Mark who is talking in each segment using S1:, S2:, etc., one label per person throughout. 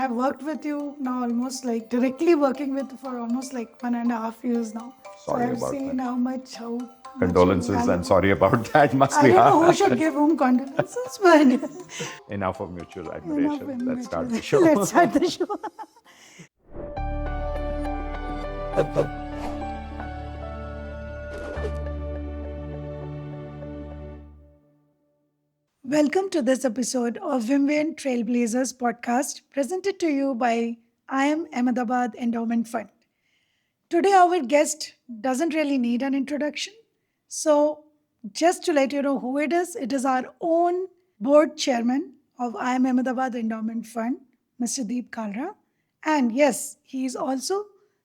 S1: I've worked with you now almost like directly working with for almost like 1.5 years now.
S2: Sorry
S1: so I've
S2: about
S1: seen
S2: that.
S1: how much
S2: Condolences and sorry about that. Must
S1: I
S2: be
S1: don't know who
S2: hard.
S1: should give whom condolences, but
S2: Enough of mutual
S1: enough
S2: admiration.
S1: in
S2: Let's start the
S1: between.
S2: show.
S1: Let's start the show. Welcome to this episode of 𝗕𝗰𝗱 Trailblazers podcast, presented to you by IIMA Ahmedabad Endowment Fund. Today, our guest doesn't really need an introduction. So, just to let you know who it is our own board chairman of IIMA Ahmedabad Endowment Fund, Mr. 𝗕𝗂𝗃𝗲. And yes, he is also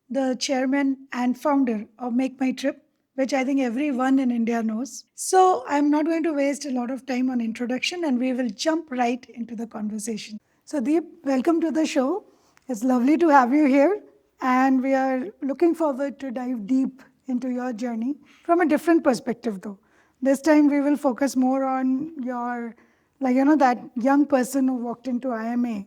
S1: the chairman and founder of MakeMyTrip, which I think everyone in India knows. So, I'm not going to waste a lot of time on introduction and we will jump right into the conversation. So, Deep, welcome to the show. It's lovely to have you here. And we are looking forward to dive deep into your journey from a different perspective, though. This time we will focus more on your, that young person who walked into IIMA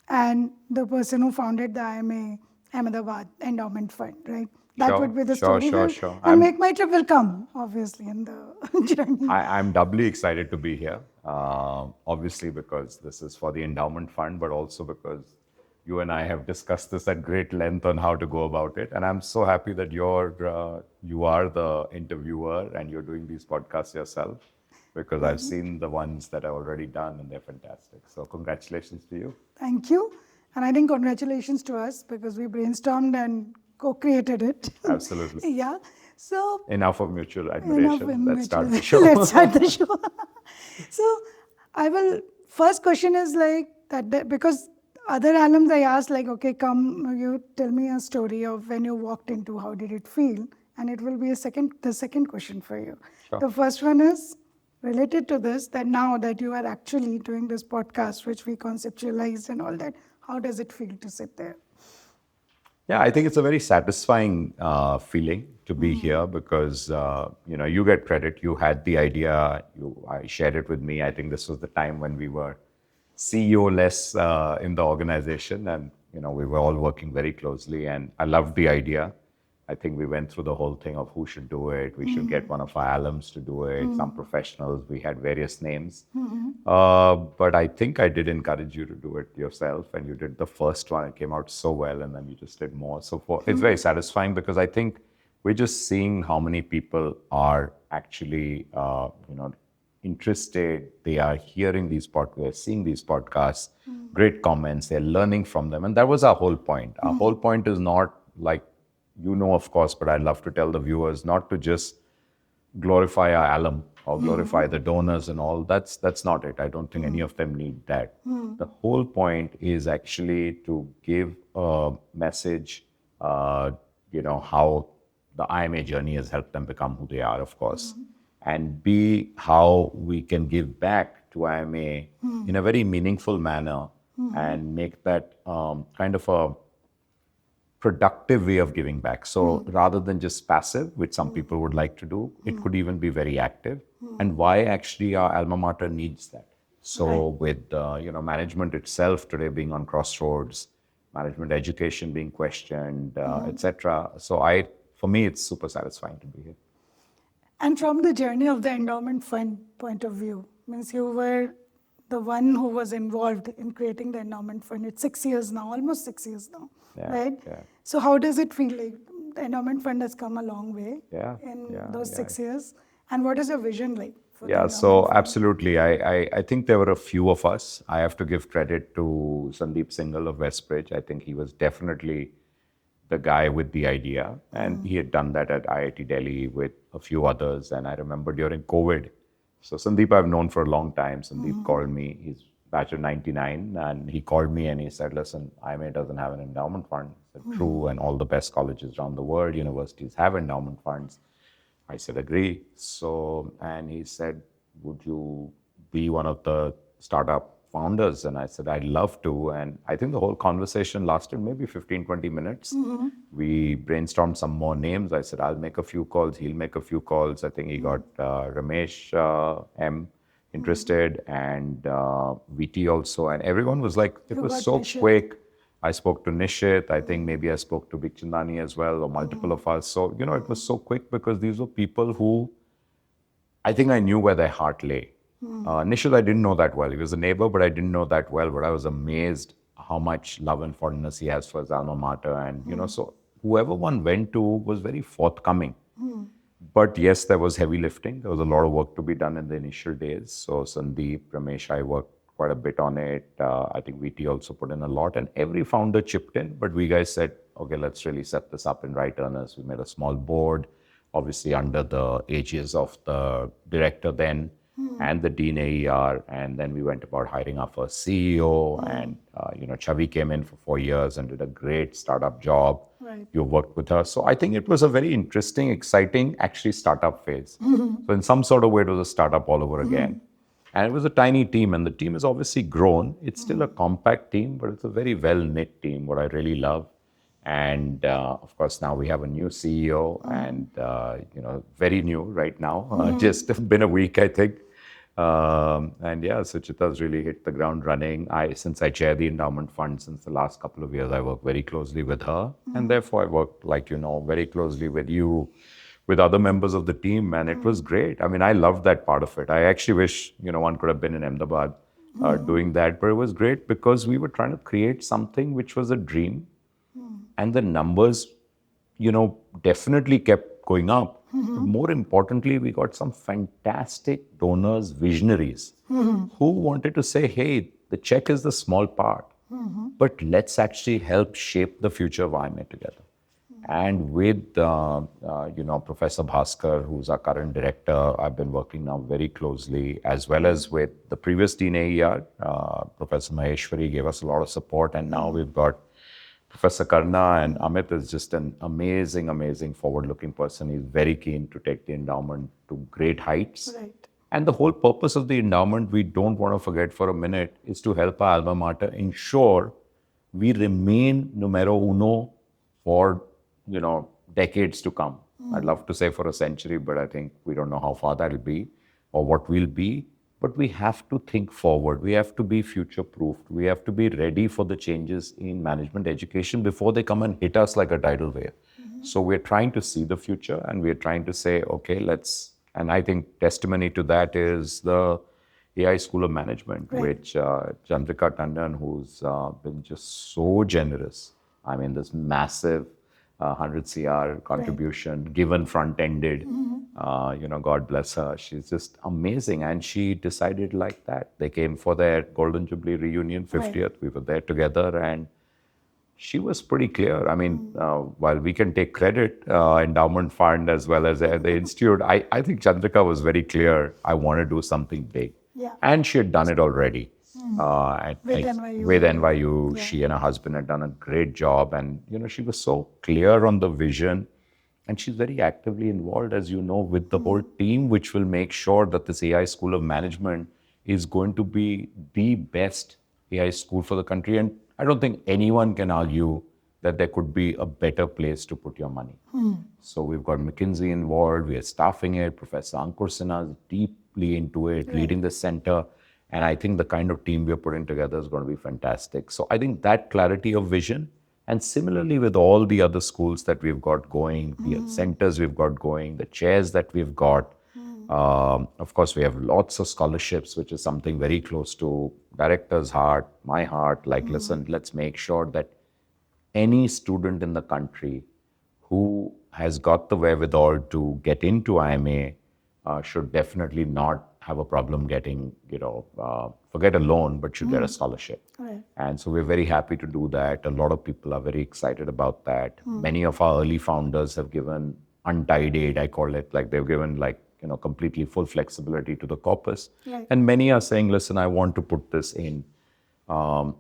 S1: and the person who founded the IIMA Ahmedabad Endowment Fund, right? That
S2: Sure,
S1: would be the
S2: sure,
S1: story.
S2: sure.
S1: And MakeMyTrip will come, obviously, in the journey.
S2: I'm doubly excited to be here. Obviously, because this is for the endowment fund, but also because you and I have discussed this at great length on how to go about it. And I'm so happy that you are the interviewer and you're doing these podcasts yourself, because I've seen the ones that I've already done and they're fantastic. So congratulations to you.
S1: Thank you. And I think congratulations to us because we brainstormed and co-created it.
S2: Absolutely.
S1: Yeah. So
S2: enough of mutual admiration. Let's start the show.
S1: Let's start the show. So first question is like that because other alums I asked like, okay, come, you tell me a story of when you walked into, how did it feel? And it will be the second question for you.
S2: Sure.
S1: The first one is related to this, that now that you are actually doing this podcast, which we conceptualized and all that, how does it feel to sit there?
S2: Yeah, I think it's a very satisfying feeling to be here because, you get credit. You had the idea. I shared it with me. I think this was the time when we were CEO-less in the organization and, we were all working very closely and I loved the idea. I think we went through the whole thing of who should do it. We should get one of our alums to do it, some professionals. We had various names. But I think I did encourage you to do it yourself and you did the first one. It came out so well and then you just did more. So it's very satisfying because I think we're just seeing how many people are actually, interested. They are hearing these podcasts, they're seeing these podcasts, great comments, they're learning from them. And that was our whole point. Our whole point is not like, of course, but I'd love to tell the viewers not to just glorify our alum or glorify the donors and all. That's not it. I don't think any of them need that. The whole point is actually to give a message, how the IIMA journey has helped them become who they are, of course. And B, how we can give back to IIMA in a very meaningful manner and make that kind of a productive way of giving back. So rather than just passive, which some people would like to do, it could even be very active. And why actually our alma mater needs that. So with management itself today being on crossroads, management education being questioned, etc. So for me, it's super satisfying to be here.
S1: And from the journey of the endowment fund point of view, means you were the one who was involved in creating the endowment fund. It's 6 years now, almost 6 years now, right? Yeah. So how does it feel like? The endowment fund has come a long way in those 6 years. And what is your vision like?
S2: So absolutely. I think there were a few of us. I have to give credit to Sandeep Singhal of Westbridge. I think he was definitely the guy with the idea. And he had done that at IIT Delhi with a few others. And I remember during COVID, so Sandeep I've known for a long time. Sandeep called me, he's batch of 99. And he called me and he said, listen, IIMA doesn't have an endowment fund. I said, true, and all the best colleges around the world, universities have endowment funds. I said, agree. So, and he said, would you be one of the startup founders? And I said, I'd love to. And I think the whole conversation lasted maybe 15, 20 minutes. We brainstormed some more names. I said, I'll make a few calls. He'll make a few calls. I think he got Ramesh M interested and VT also. And everyone was like, it was so quick. I spoke to Nishit. I think maybe I spoke to Bikchandani as well, or multiple of us. So, it was so quick because these were people who I think I knew where their heart lay. Nishit, I didn't know that well. He was a neighbor, but I didn't know that well. But I was amazed how much love and fondness he has for his alma mater. And, so whoever one went to was very forthcoming. But yes, there was heavy lifting. There was a lot of work to be done in the initial days. So Sandeep, Ramesh, I worked quite a bit on it. I think VT also put in a lot, and every founder chipped in. But we guys said, okay, let's really set this up in right earnest. We made a small board, obviously under the aegis of the director then and the Dean AER. And then we went about hiring our first CEO. And, Chavi came in for 4 years and did a great startup job.
S1: Right.
S2: You worked with her. So I think it was a very interesting, exciting, actually startup phase. So in some sort of way, it was a startup all over again. And it was a tiny team, and the team has obviously grown. It's still a compact team, but it's a very well-knit team, what I really love. And of course, now we have a new CEO and, very new right now, just been a week, I think. And yeah, Suchita's really hit the ground running. Since I chair the endowment fund since the last couple of years, I work very closely with her. And therefore, I work, very closely with you, with other members of the team. And it was great. I mean, I loved that part of it. I actually wish, one could have been in Ahmedabad doing that. But it was great because we were trying to create something which was a dream. And the numbers, definitely kept going up. More importantly, we got some fantastic donors, visionaries, who wanted to say, hey, the check is the small part, but let's actually help shape the future of IIMA together. And with, Professor Bhaskar, who's our current director, I've been working now very closely, as well as with the previous Dean AER, Professor Maheshwari gave us a lot of support. And now we've got Professor Karna, and Amit is just an amazing, amazing forward-looking person. He's very keen to take the endowment to great heights.
S1: Right.
S2: And the whole purpose of the endowment, we don't want to forget for a minute, is to help our alma mater ensure we remain numero uno for, decades to come. I'd love to say for a century, but I think we don't know how far that'll be or what we'll be. But we have to think forward. We have to be future-proofed. We have to be ready for the changes in management education before they come and hit us like a tidal wave. So we're trying to see the future, and we're trying to say, okay, and I think testimony to that is the AI School of Management, which 𝗕𝗃𝗃𝗲 Tandon, who's been just so generous. I mean, this massive 100 CR contribution, given front-ended. God bless her. She's just amazing. And she decided like that. They came for their Golden Jubilee reunion, 50th. Right. We were there together, and she was pretty clear. I mean, while we can take credit, endowment fund as well as the institute, I think 𝗕𝗃𝗃𝗲 was very clear. I want to do something big.
S1: Yeah.
S2: And she had done it already. With NYU. She and her husband had done a great job. And, she was so clear on the vision. And she's very actively involved, as you know, with the whole team, which will make sure that this AI School of Management is going to be the best AI school for the country. And I don't think anyone can argue that there could be a better place to put your money. So we've got McKinsey involved. We are staffing it. Professor Ankur Sinha is deeply into it, leading the center. And I think the kind of team we're putting together is going to be fantastic. So I think that clarity of vision, and similarly with all the other schools that we've got going, the centers we've got going, the chairs that we've got. Of course, we have lots of scholarships, which is something very close to director's heart, my heart. Like, listen, let's make sure that any student in the country who has got the wherewithal to get into IIMA should definitely not have a problem getting, forget a loan, but should get a scholarship.
S1: Right.
S2: And so we're very happy to do that. A lot of people are very excited about that. Many of our early founders have given untied aid, I call it. Like they've given completely full flexibility to the corpus.
S1: Right.
S2: And many are saying, listen, I want to put this in a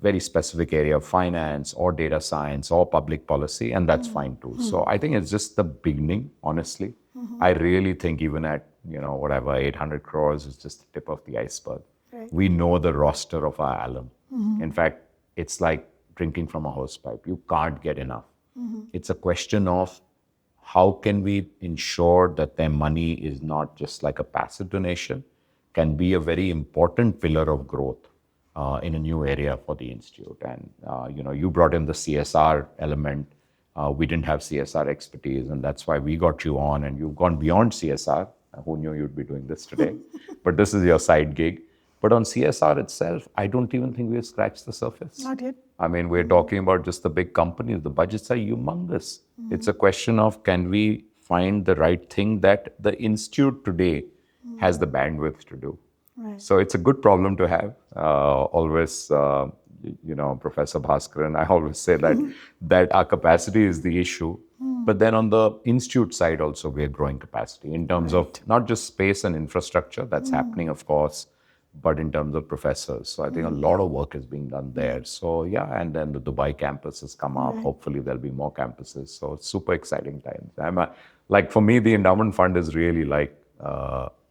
S2: very specific area of finance or data science or public policy, and that's fine too. So I think it's just the beginning, honestly. I really think even at, 800 crores is just the tip of the iceberg.
S1: Right.
S2: We know the roster of our alum. In fact, it's like drinking from a hosepipe. You can't get enough. It's a question of how can we ensure that their money is not just like a passive donation, can be a very important pillar of growth in a new area for the institute. And, you brought in the CSR element. We didn't have CSR expertise, and that's why we got you on, and you've gone beyond CSR. Who knew you'd be doing this today? But this is your side gig. But on CSR itself, I don't even think we've scratched the surface.
S1: Not yet.
S2: I mean, we're talking about just the big companies. The budgets are humongous. It's a question of, can we find the right thing that the institute today has the bandwidth to do?
S1: Right.
S2: So it's a good problem to have. Always, Professor Bhaskar and I always say that our capacity is the issue. But then on the institute side also, we're growing capacity in terms of not just space and infrastructure, that's happening, of course, but in terms of professors. So I think a lot of work is being done there. So yeah, and then the Dubai campus has come up. Hopefully there'll be more campuses. So it's super exciting times. For me, the endowment fund is really like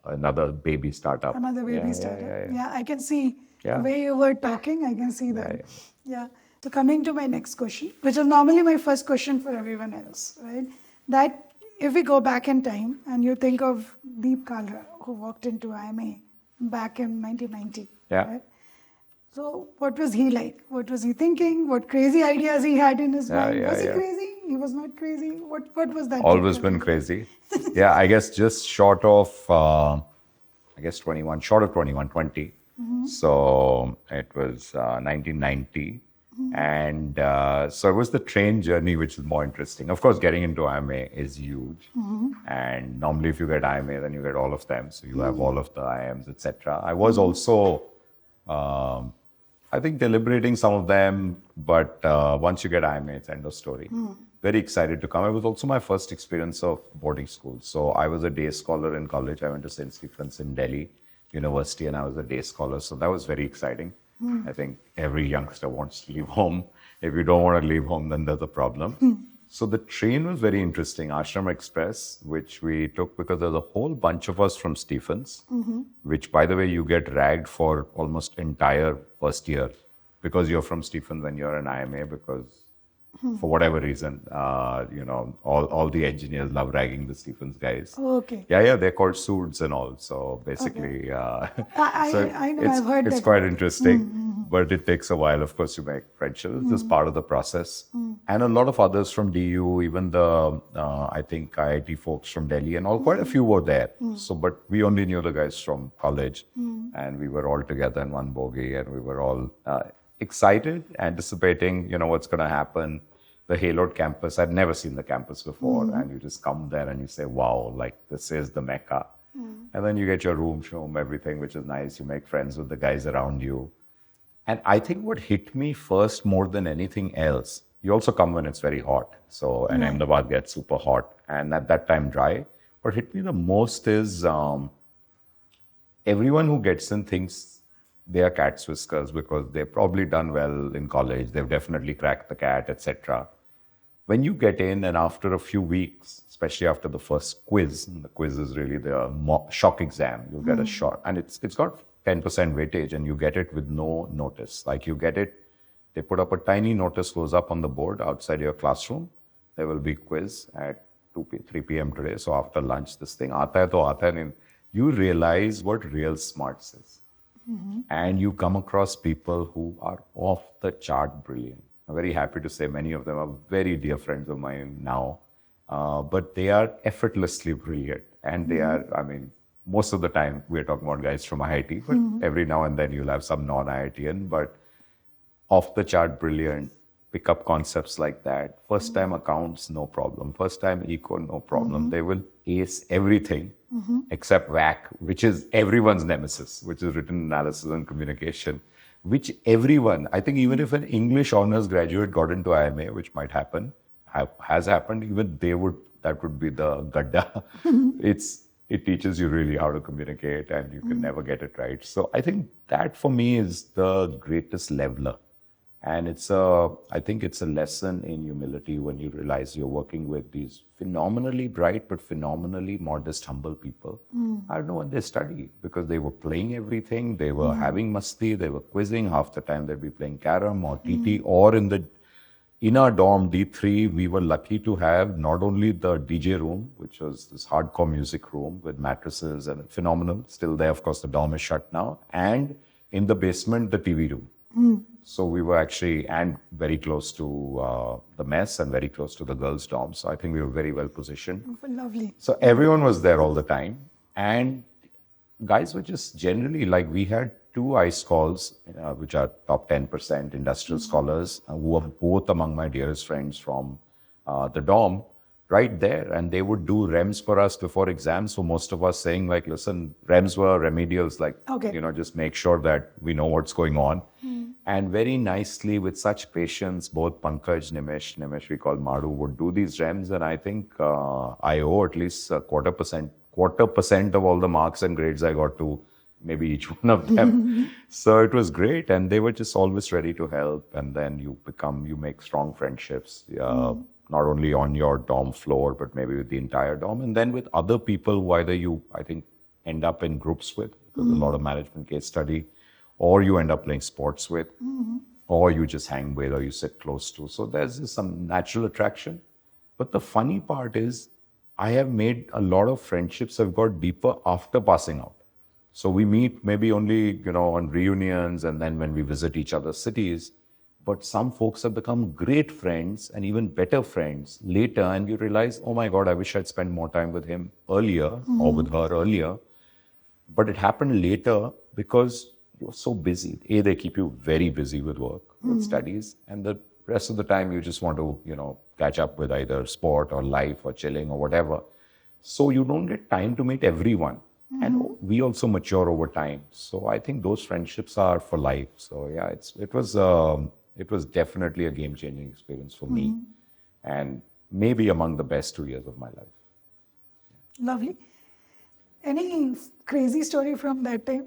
S2: another baby startup.
S1: Another baby startup. Yeah, I can see
S2: Yeah.
S1: the way you were talking, I can see that. Yeah. So coming to my next question, which is normally my first question for everyone else, right? That if we go back in time and you think of 𝗕𝗂𝗃𝗲, who walked into IIMA back in 1990.
S2: Yeah.
S1: Right? So what was he like? What was he thinking? What crazy ideas he had in his mind? Was he crazy? He was not crazy? What was that?
S2: Always been crazy. Yeah, I guess just short of, 21, short of 21, 20. So it was 1990. And so it was the train journey, which is more interesting. Of course, getting into IIMA is huge. And normally if you get IIMA, then you get all of them. So you have all of the IIMs, etc. I was also, I think, deliberating some of them. But once you get IIMA, it's end of story. Very excited to come. It was also my first experience of boarding school. So I was a day scholar in college. I went to St. Stephen's in Delhi University, and I was a day scholar. So that was very exciting. I think every youngster wants to leave home. If you don't want to leave home, then there's a problem. So the train was very interesting, Ashram Express, which we took because there's a whole bunch of us from Stephens, which, by the way, you get ragged for almost entire first year because you're from Stephens when you're an IIMA, because for whatever reason, all the engineers love ragging the Stephens guys.
S1: Oh, okay.
S2: Yeah, they're called suits and all. So basically,
S1: I know,
S2: it's,
S1: I've heard
S2: it's
S1: that.
S2: quite interesting, but it takes a while, of course, to make friendships. This is part of the process. And a lot of others from DU, even the, I think, IIT folks from Delhi and all, quite a few were there. So, but we only knew the guys from college, and we were all together in one bogie, and we were all excited, anticipating, what's going to happen. The Haloed campus, I'd never seen the campus before, and you just come there and you say, wow, like this is the Mecca. And then you get your room, show them everything, which is nice. You make friends with the guys around you. And I think what hit me first more than anything else, you also come when it's very hot. So, and Ahmedabad gets super hot, and at that time dry. What hit me the most is everyone who gets in thinks they are cat's whiskers because they've probably done well in college. They've definitely cracked the cat, etc. When you get in, and after a few weeks, especially after the first quiz, and the quiz is really the shock exam, you'll get a shot, and it's got 10% weightage, and you get it with no notice. Like you get it, they put up a tiny notice, goes up on the board outside your classroom. There will be quiz at 3 p.m. today. So after lunch, this thing, aata hai to aata hai, and you realize what real smarts is. And you come across people who are off the chart brilliant. I'm very happy to say many of them are very dear friends of mine now, but they are effortlessly brilliant. And they are, most of the time we're talking about guys from IIT, but every now and then you'll have some non-IITian, but off the chart brilliant, pick up concepts like that. First time accounts, no problem. First time eco, no problem. They will ace everything except WAC, which is everyone's nemesis, which is written analysis and communication, which everyone, I think even if an English honors graduate got into IIMA, which might happen, has happened, even that would be the gadda. It teaches you really how to communicate, and you can never get it right. So I think that for me is the greatest leveler. And I think it's a lesson in humility when you realize you're working with these phenomenally bright, but phenomenally modest, humble people. I don't know what they study, because they were playing everything. They were having masti, they were quizzing. Half the time they'd be playing carom or TT, or in our dorm, D3, we were lucky to have not only the DJ room, which was this hardcore music room with mattresses and phenomenal, still there, of course, the dorm is shut now. And in the basement, the TV room. So we were actually, and very close to the mess and very close to the girls' dorm. So I think we were very well positioned.
S1: Oh, lovely.
S2: So everyone was there all the time. And guys were just generally like, we had two ice calls, which are top 10% industrial scholars, who are both among my dearest friends from the dorm, right there. And they would do REMs for us before exams. So most of us saying like, listen, REMs were remedials, like,
S1: Okay.
S2: just make sure that we know what's going on. And very nicely, with such patience, both Pankaj, Nimish we call Madu, would do these REMs. And I think I owe at least a quarter percent of all the marks and grades I got to maybe each one of them. So it was great. And they were just always ready to help. And then you make strong friendships, not only on your dorm floor, but maybe with the entire dorm. And then with other people who either you, I think, end up in groups with, because a lot of management case study, or you end up playing sports with, or you just hang with, or you sit close to. So there's just some natural attraction. But the funny part is, I have made a lot of friendships have got deeper after passing out. So we meet maybe only, on reunions and then when we visit each other's cities. But some folks have become great friends and even better friends later. And you realize, oh my God, I wish I'd spent more time with him earlier or with her earlier. But it happened later because you're so busy. They keep you very busy with work, with studies. And the rest of the time, you just want to, catch up with either sport or life or chilling or whatever. So you don't get time to meet everyone. And we also mature over time. So I think those friendships are for life. So yeah, it was definitely a game-changing experience for me. And maybe among the best 2 years of my life.
S1: Lovely. Any crazy story from that time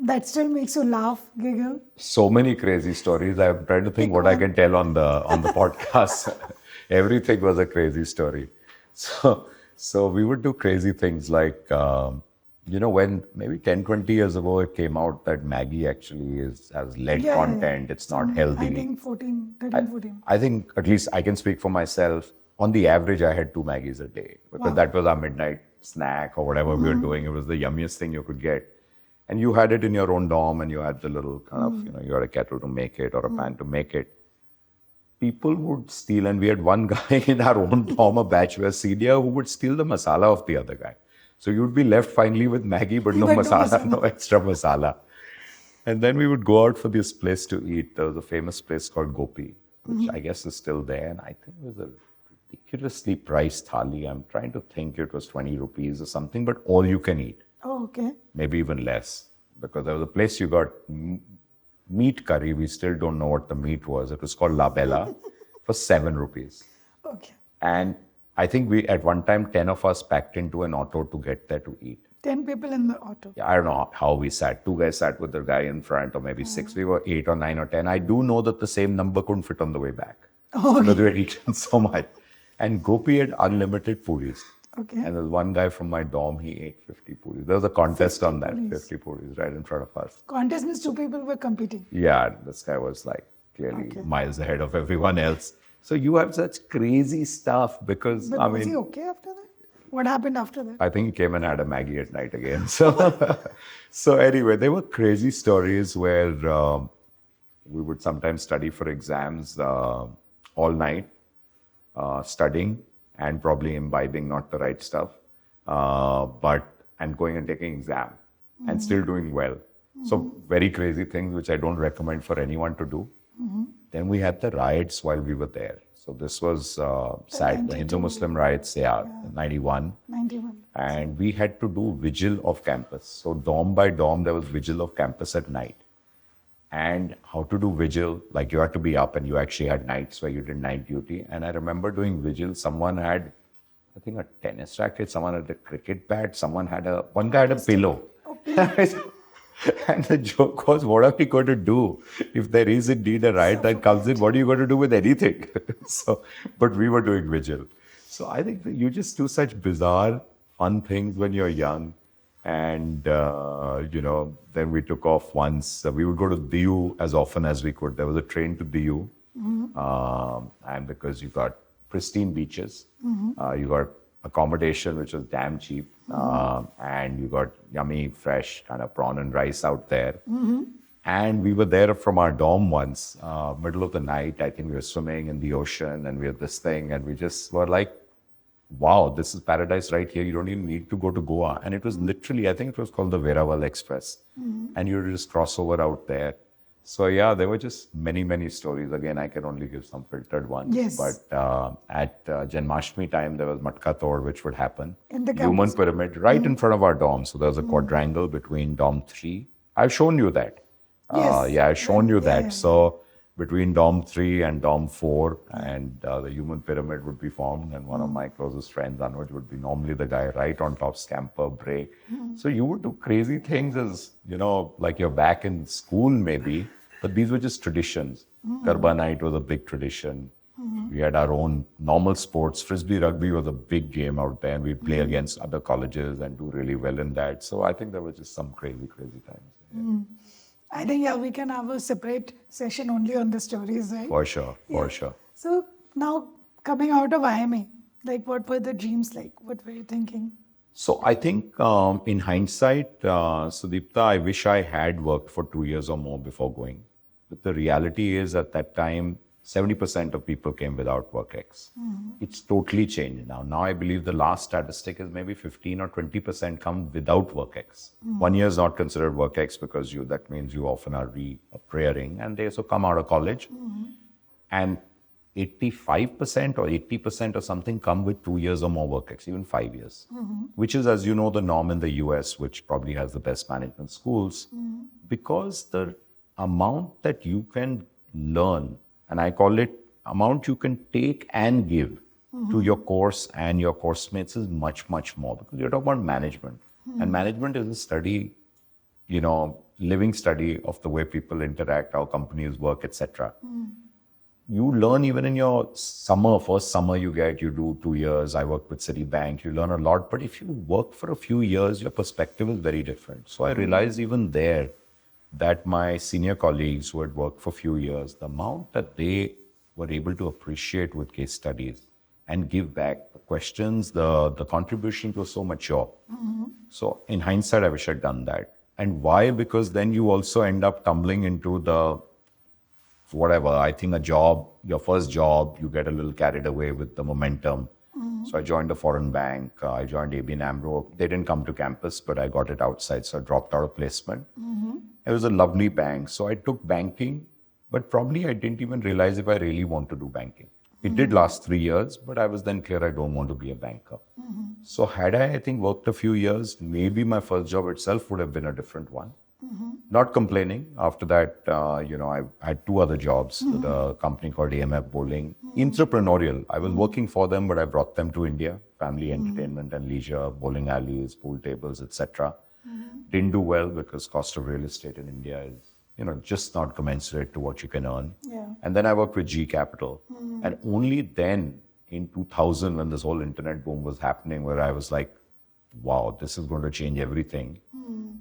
S1: that still makes you laugh, giggle?
S2: So many crazy stories. I'm trying to think what I can tell on the podcast. Everything was a crazy story. So we would do crazy things like, when maybe 10, 20 years ago, it came out that Maggie actually has lead content. It's not healthy.
S1: I think 14.
S2: I think, at least I can speak for myself, on the average, I had 2 Maggies a day because that was our midnight snack or whatever we were doing. It was the yummiest thing you could get. And you had it in your own dorm and you had the little kind of, you had a kettle to make it or a pan to make it. People would steal, and we had one guy in our own dorm, a bachelor senior, who would steal the masala of the other guy. So you'd be left finally with Maggie, but no masala, no extra masala. And then we would go out for this place to eat. There was a famous place called 𝗕𝗂𝗱𝗮, which I guess is still there. And I think it was a ridiculously priced thali. I'm trying to think it was 20 rupees or something, but all you can eat.
S1: Oh, okay.
S2: Maybe even less. Because there was a place you got meat curry. We still don't know what the meat was. It was called 𝗕𝗰𝗱𝗮 for 7 rupees.
S1: Okay.
S2: And I think we, at one time, 10 of us packed into an auto to get there to eat.
S1: 10 people in the auto.
S2: Yeah, I don't know how we sat. 2 guys sat with the guy in front, or maybe 6. We were 8 or 9 or 10. I do know that the same number couldn't fit on the way back.
S1: Oh, okay.
S2: Because we had eaten so much. And 𝗕𝗃 had unlimited puris.
S1: Okay.
S2: And there's one guy from my dorm, he ate 50 puris. There was a contest on that, 50 puris right in front of us.
S1: Contest means 2 people were competing.
S2: Yeah, this guy was like clearly miles ahead of everyone else. So you have such crazy stuff because,
S1: But was he okay after that? What happened after that?
S2: I think he came and had a Maggie at night again. So anyway, there were crazy stories where we would sometimes study for exams all night, studying and probably imbibing not the right stuff, and going and taking exam and still doing well. So very crazy things which I don't recommend for anyone to do. Then we had the riots while we were there. So this was sad, the Hindu-Muslim riots, 91.
S1: 91.
S2: And we had to do vigil of campus. So dorm by dorm, there was vigil of campus at night. And how to do vigil, like you had to be up and you actually had nights where you did night duty. And I remember doing vigil, someone had, I think, a tennis racket, someone had a cricket bat, one guy had a pillow. And the joke was, what are we going to do if there is indeed a riot that comes in? What are you going to do with anything? But we were doing vigil. So I think that you just do such bizarre, fun things when you're young. And, then we took off once. We would go to 𝗕𝗂 as often as we could. There was a train to 𝗕𝗂. And because you got pristine beaches, you got accommodation, which was damn cheap. And you got yummy, fresh kind of prawn and rice out there. And we were there from our dorm once, middle of the night. I think we were swimming in the ocean and we had this thing and we just were like, wow, this is paradise right here. You don't even need to go to Goa. And it was literally, I think it was called the 𝗕𝗰𝗱 Express. And you would just cross over out there. So yeah, there were just many, many stories. Again, I can only give some filtered ones.
S1: Yes.
S2: But at Janmashtami time, there was 𝗕𝗃𝗃 which would happen.
S1: In the
S2: Human
S1: campus.
S2: pyramid right in front of our dorm. So there was a quadrangle between dorm 3. I've shown you that.
S1: Yes.
S2: Yeah, I've shown you that.
S1: Yeah.
S2: So between dorm 3 and dorm 4 and the human pyramid would be formed, and one of my closest friends, Anuj, would be normally the guy right on top, scamper, break. So you would do crazy things as, like you're back in school maybe, but these were just traditions. Garba night was a big tradition. We had our own normal sports. Frisbee rugby was a big game out there, and we'd play against other colleges and do really well in that. So I think there was just some crazy, crazy times. Yeah.
S1: I think, yeah, we can have a separate session only on the stories, right?
S2: For sure, for sure.
S1: So now coming out of IIMA, like what were the dreams like? What were you thinking?
S2: So I think in hindsight, Sudeepta, I wish I had worked for 2 years or more before going. But the reality is at that time, 70% of people came without WorkX. It's totally changed now. Now I believe the last statistic is maybe 15 or 20% come without WorkX. 1 year is not considered WorkX because that means you often are re-prayering, and they also come out of college. And 85% or 80% or something come with 2 years or more WorkX, even 5 years, which is, as you know, the norm in the US, which probably has the best management schools, because the amount that you can learn, and I call it amount you can take and give to your course and your course mates, is much, much more, because you're talking about management. And management is a study, living study of the way people interact, how companies work, etc. You learn even in your first summer you do 2 years. I worked with Citibank, you learn a lot. But if you work for a few years, your perspective is very different. So I realized even there that my senior colleagues who had worked for a few years, the amount that they were able to appreciate with case studies and give back the questions, the contribution was so mature. So in hindsight, I wish I'd done that. And why? Because then you also end up tumbling into I think a job, your first job, you get a little carried away with the momentum. So I joined a foreign bank. I joined ABN AMRO. They didn't come to campus, but I got it outside. So I dropped out of placement. It was a lovely bank. So I took banking, but probably I didn't even realize if I really want to do banking. It did last 3 years, but I was then clear I don't want to be a banker. So had I think, worked a few years, maybe my first job itself would have been a different one. Not complaining. After that, I had 2 other jobs with a company called AMF Bowling. Entrepreneurial. I was working for them, but I brought them to India. Family entertainment and leisure, bowling alleys, pool tables, etc. Didn't do well because cost of real estate in India is, just not commensurate to what you can earn.
S1: Yeah.
S2: And then I worked with G Capital. And only then, in 2000, when this whole internet boom was happening, where I was like, wow, this is going to change everything,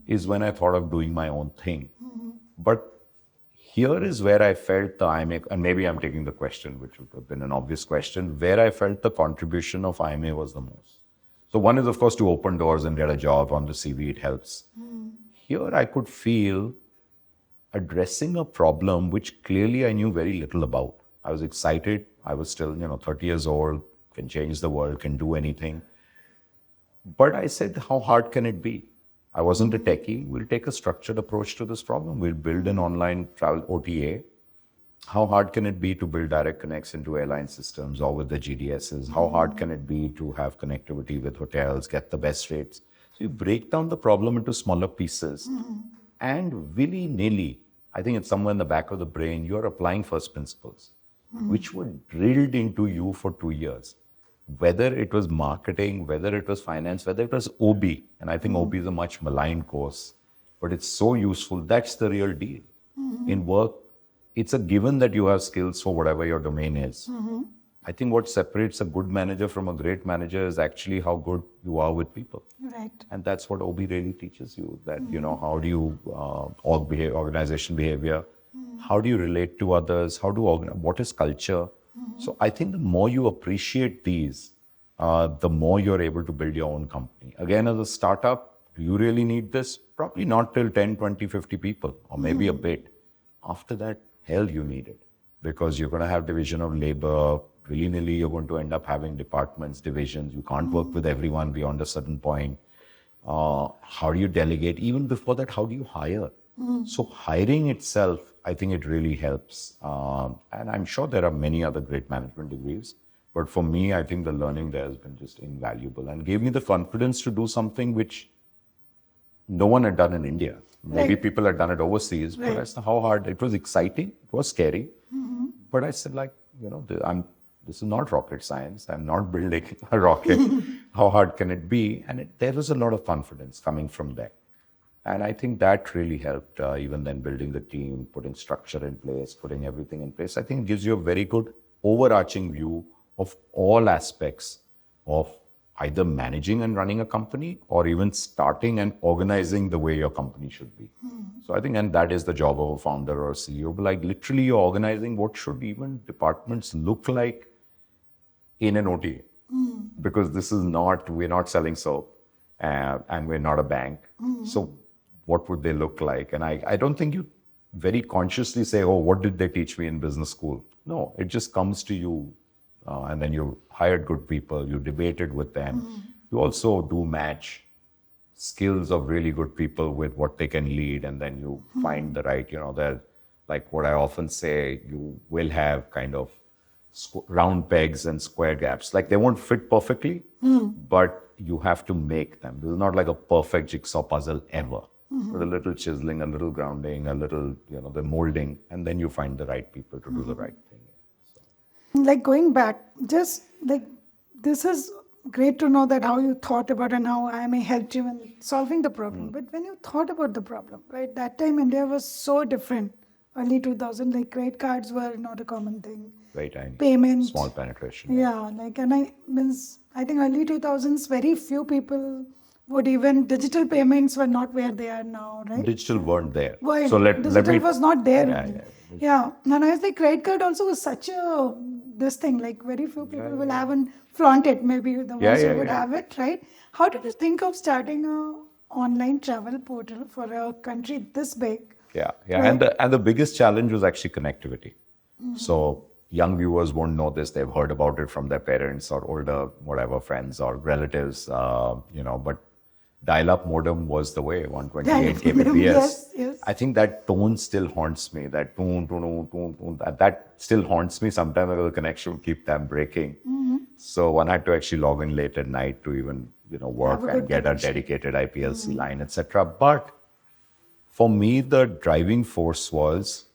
S2: is when I thought of doing my own thing. But here is where I felt and maybe I'm taking the question, which would have been an obvious question, where I felt the contribution of IIMA was the most. So one is, of course, to open doors and get a job on the CV, it helps. Here I could feel addressing a problem which clearly I knew very little about. I was excited. I was still, 30 years old, can change the world, can do anything. But I said, how hard can it be? I wasn't a techie. We'll take a structured approach to this problem. We'll build an online travel OTA. How hard can it be to build direct connects into airline systems or with the GDSs? How hard can it be to have connectivity with hotels, get the best rates? So you break down the problem into smaller pieces and willy-nilly, I think it's somewhere in the back of the brain, you're applying first principles, which were drilled into you for 2 years. Whether it was marketing, whether it was finance, whether it was OB, and I think OB is a much maligned course, but it's so useful. That's the real deal. In work, it's a given that you have skills for whatever your domain is. I think what separates a good manager from a great manager is actually how good you are with people.
S1: Right.
S2: And that's what OB really teaches you, that, how do you organization behavior, how do you relate to others, what is culture? So I think the more you appreciate these, the more you're able to build your own company. Again, as a startup, do you really need this? Probably not till 10, 20, 50 people, or maybe a bit. After that, hell, you need it. Because you're going to have division of labor. Willy-nilly, you're going to end up having departments, divisions. You can't work with everyone beyond a certain point. How do you delegate? Even before that, how do you hire? So hiring itself, I think it really helps. And I'm sure there are many other great management degrees. But for me, I think the learning there has been just invaluable and gave me the confidence to do something which no one had done in India. Maybe people had done it overseas, but I said how hard. It was exciting. It was scary. But I said, this is not rocket science. I'm not building a rocket. How hard can it be? And there was a lot of confidence coming from there. And I think that really helped, even then building the team, putting structure in place, putting everything in place. I think it gives you a very good overarching view of all aspects of either managing and running a company or even starting and organizing the way your company should be. So I think, and that is the job of a founder or a CEO, but like literally you're organizing what should even departments look like in an OTA. Because we're not selling soap and we're not a bank. So what would they look like? And I don't think you very consciously say, oh, what did they teach me in business school? No, it just comes to you. And then you hired good people, you debated with them. You also do match skills of really good people with what they can lead, and then you find the right, they're like what I often say, you will have kind of round pegs and square gaps. Like they won't fit perfectly, but you have to make them. This is not like a perfect jigsaw puzzle ever. But a little chiseling, a little grounding, a little, the molding, and then you find the right people to do the right thing.
S1: Like going back, just like this is great to know that how you thought about and how IIMA helped you in solving the problem. But when you thought about the problem, right, that time India was so different. Early 2000, like credit cards were not a common thing.
S2: Very tiny.
S1: Payment.
S2: Small penetration.
S1: Yeah, like, and I think early 2000s, very few people would even, digital payments were not where they are now, right?
S2: Digital weren't there.
S1: Well,
S2: So
S1: digital was not there.
S2: Yeah.
S1: And I think credit card also was such this thing, like very few people will have and flaunt it, maybe the ones who would have it, right? How did you think of starting a online travel portal for a country this big?
S2: Yeah.
S1: Right?
S2: And the biggest challenge was actually connectivity. So young viewers won't know this. They've heard about it from their parents or older, whatever, friends or relatives, but dial-up modem was the way, 128 kbps.
S1: Yes.
S2: I think that tone still haunts me. That tone, that still haunts me. Sometimes the connection would keep them breaking. So one had to actually log in late at night to even, work and get a dedicated IPLC line, etc. But for me, the driving force was,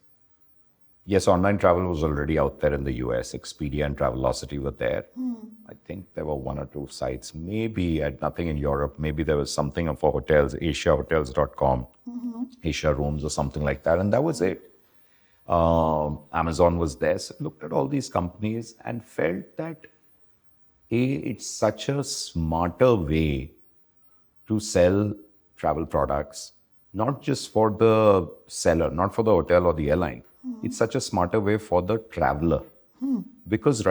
S2: yes, online travel was already out there in the US. Expedia and Travelocity were there. I think there were one or two sites, maybe nothing in Europe. Maybe there was something for hotels, asiahotels.com, Asia Rooms or something like that. And that was it. Amazon was there. So I looked at all these companies and felt that, it's such a smarter way to sell travel products, not just for the seller, not for the hotel or the airline. It's such a smarter way for the traveler. Because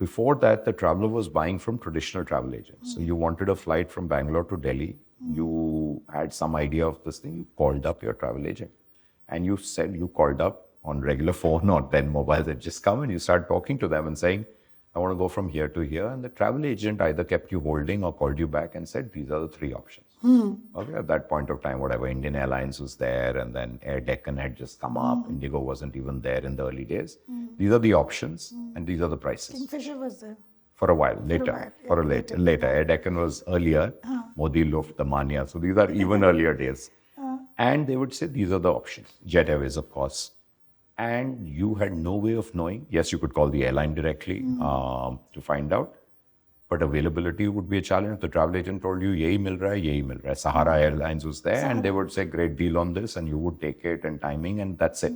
S2: before that, the traveler was buying from traditional travel agents. So you wanted a flight from Bangalore to Delhi. You had some idea of this thing. You called up your travel agent. And you called up on regular phone or then mobiles had just come, and you start talking to them and saying, I want to go from here to here. And the travel agent either kept you holding or called you back and said, these are the three options. Okay, at that point of time, whatever, Indian Airlines was there, and then Air Deccan had just come up. Indigo wasn't even there in the early days. These are the options, and these are the prices.
S1: Kingfisher was there.
S2: For a while, later. Air Deccan was earlier. Modi Luft, the Mania. So these are even earlier days. And they would say, these are the options. Jet Airways, of course. And you had no way of knowing. Yes, you could call the airline directly to find out. But availability would be a challenge. The travel agent told you, yehi mil raha hai. Sahara Airlines was there, and they would say, great deal on this, and you would take it, and timing, and that's it.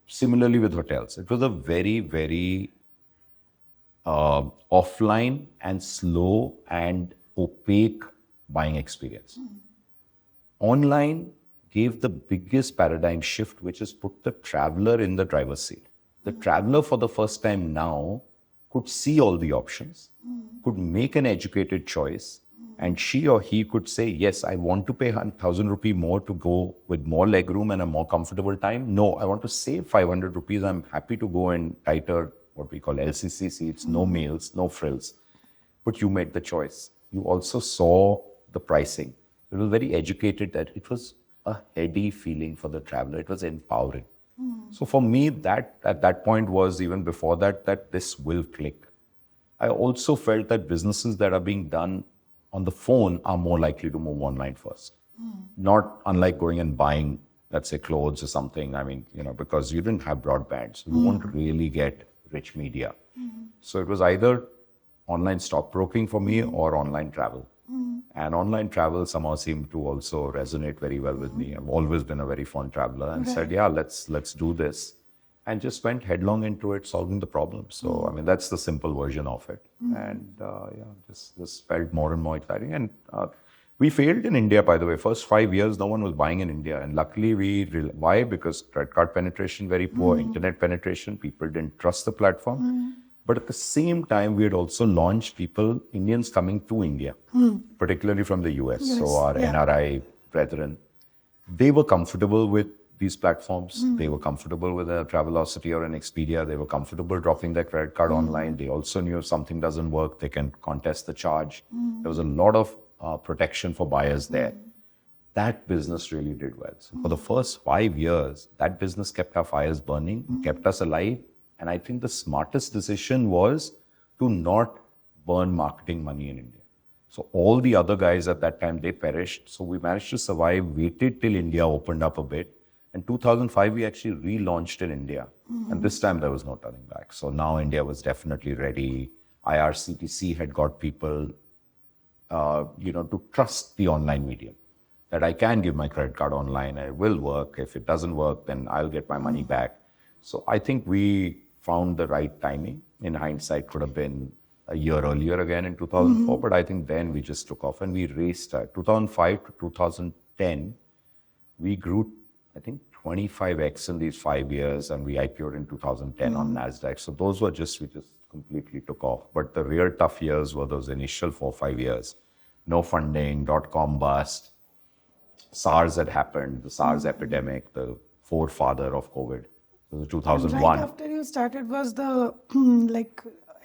S2: Similarly with hotels, it was a very, very offline and slow and opaque buying experience. Online gave the biggest paradigm shift, which is put the traveler in the driver's seat. The traveler for the first time now could see all the options, could make an educated choice, And she or he could say, yes, I want to pay 1,000 rupee more to go with more leg room and a more comfortable time. No, I want to save 500 rupees. I'm happy to go in tighter, what we call LCC seats, no meals, no frills. But you made the choice. You also saw the pricing. It was very educated that it was a heady feeling for the traveler. It was empowering. So for me, that at that point was even before that, that this will click. I also felt that businesses that are being done on the phone are more likely to move online first. Not unlike going and buying, let's say, clothes or something. I mean, because you didn't have broadband, so you won't really get rich media. So it was either online stockbroking for me or online travel. And online travel somehow seemed to also resonate very well with me. I've always been a very fond traveler and said, yeah, let's do this. And just went headlong into it, solving the problem. So, I mean, that's the simple version of it. And this felt more and more exciting. And we failed in India, by the way. First 5 years, no one was buying in India. And luckily, why? Because credit card penetration, very poor, internet penetration, people didn't trust the platform. But at the same time, we had also launched Indians coming to India, particularly from the US. So our NRI brethren, they were comfortable with these platforms. They were comfortable with a Travelocity or an Expedia. They were comfortable dropping their credit card online. They also knew if something doesn't work, they can contest the charge. There was a lot of protection for buyers there. That business really did well. So for the first 5 years, that business kept our fires burning, kept us alive. And I think the smartest decision was to not burn marketing money in India. So all the other guys at that time, they perished. So we managed to survive, waited till India opened up a bit. In 2005, we actually relaunched in India. And this time there was no turning back. So now India was definitely ready. IRCTC had got people, to trust the online medium. That I can give my credit card online and it will work. If it doesn't work, then I'll get my money back. So I think we found the right timing. In hindsight, could have been a year earlier again in 2004, but I think then we just took off and we raced. 2005 to 2010, we grew, I think, 25x in these 5 years, and we IPO'd in 2010 on NASDAQ. So those were we just completely took off. But the real tough years were those initial 4-5 years. No funding, .com bust, SARS had happened, the SARS epidemic, the forefather of COVID. It was 2001.
S1: Right after you started was the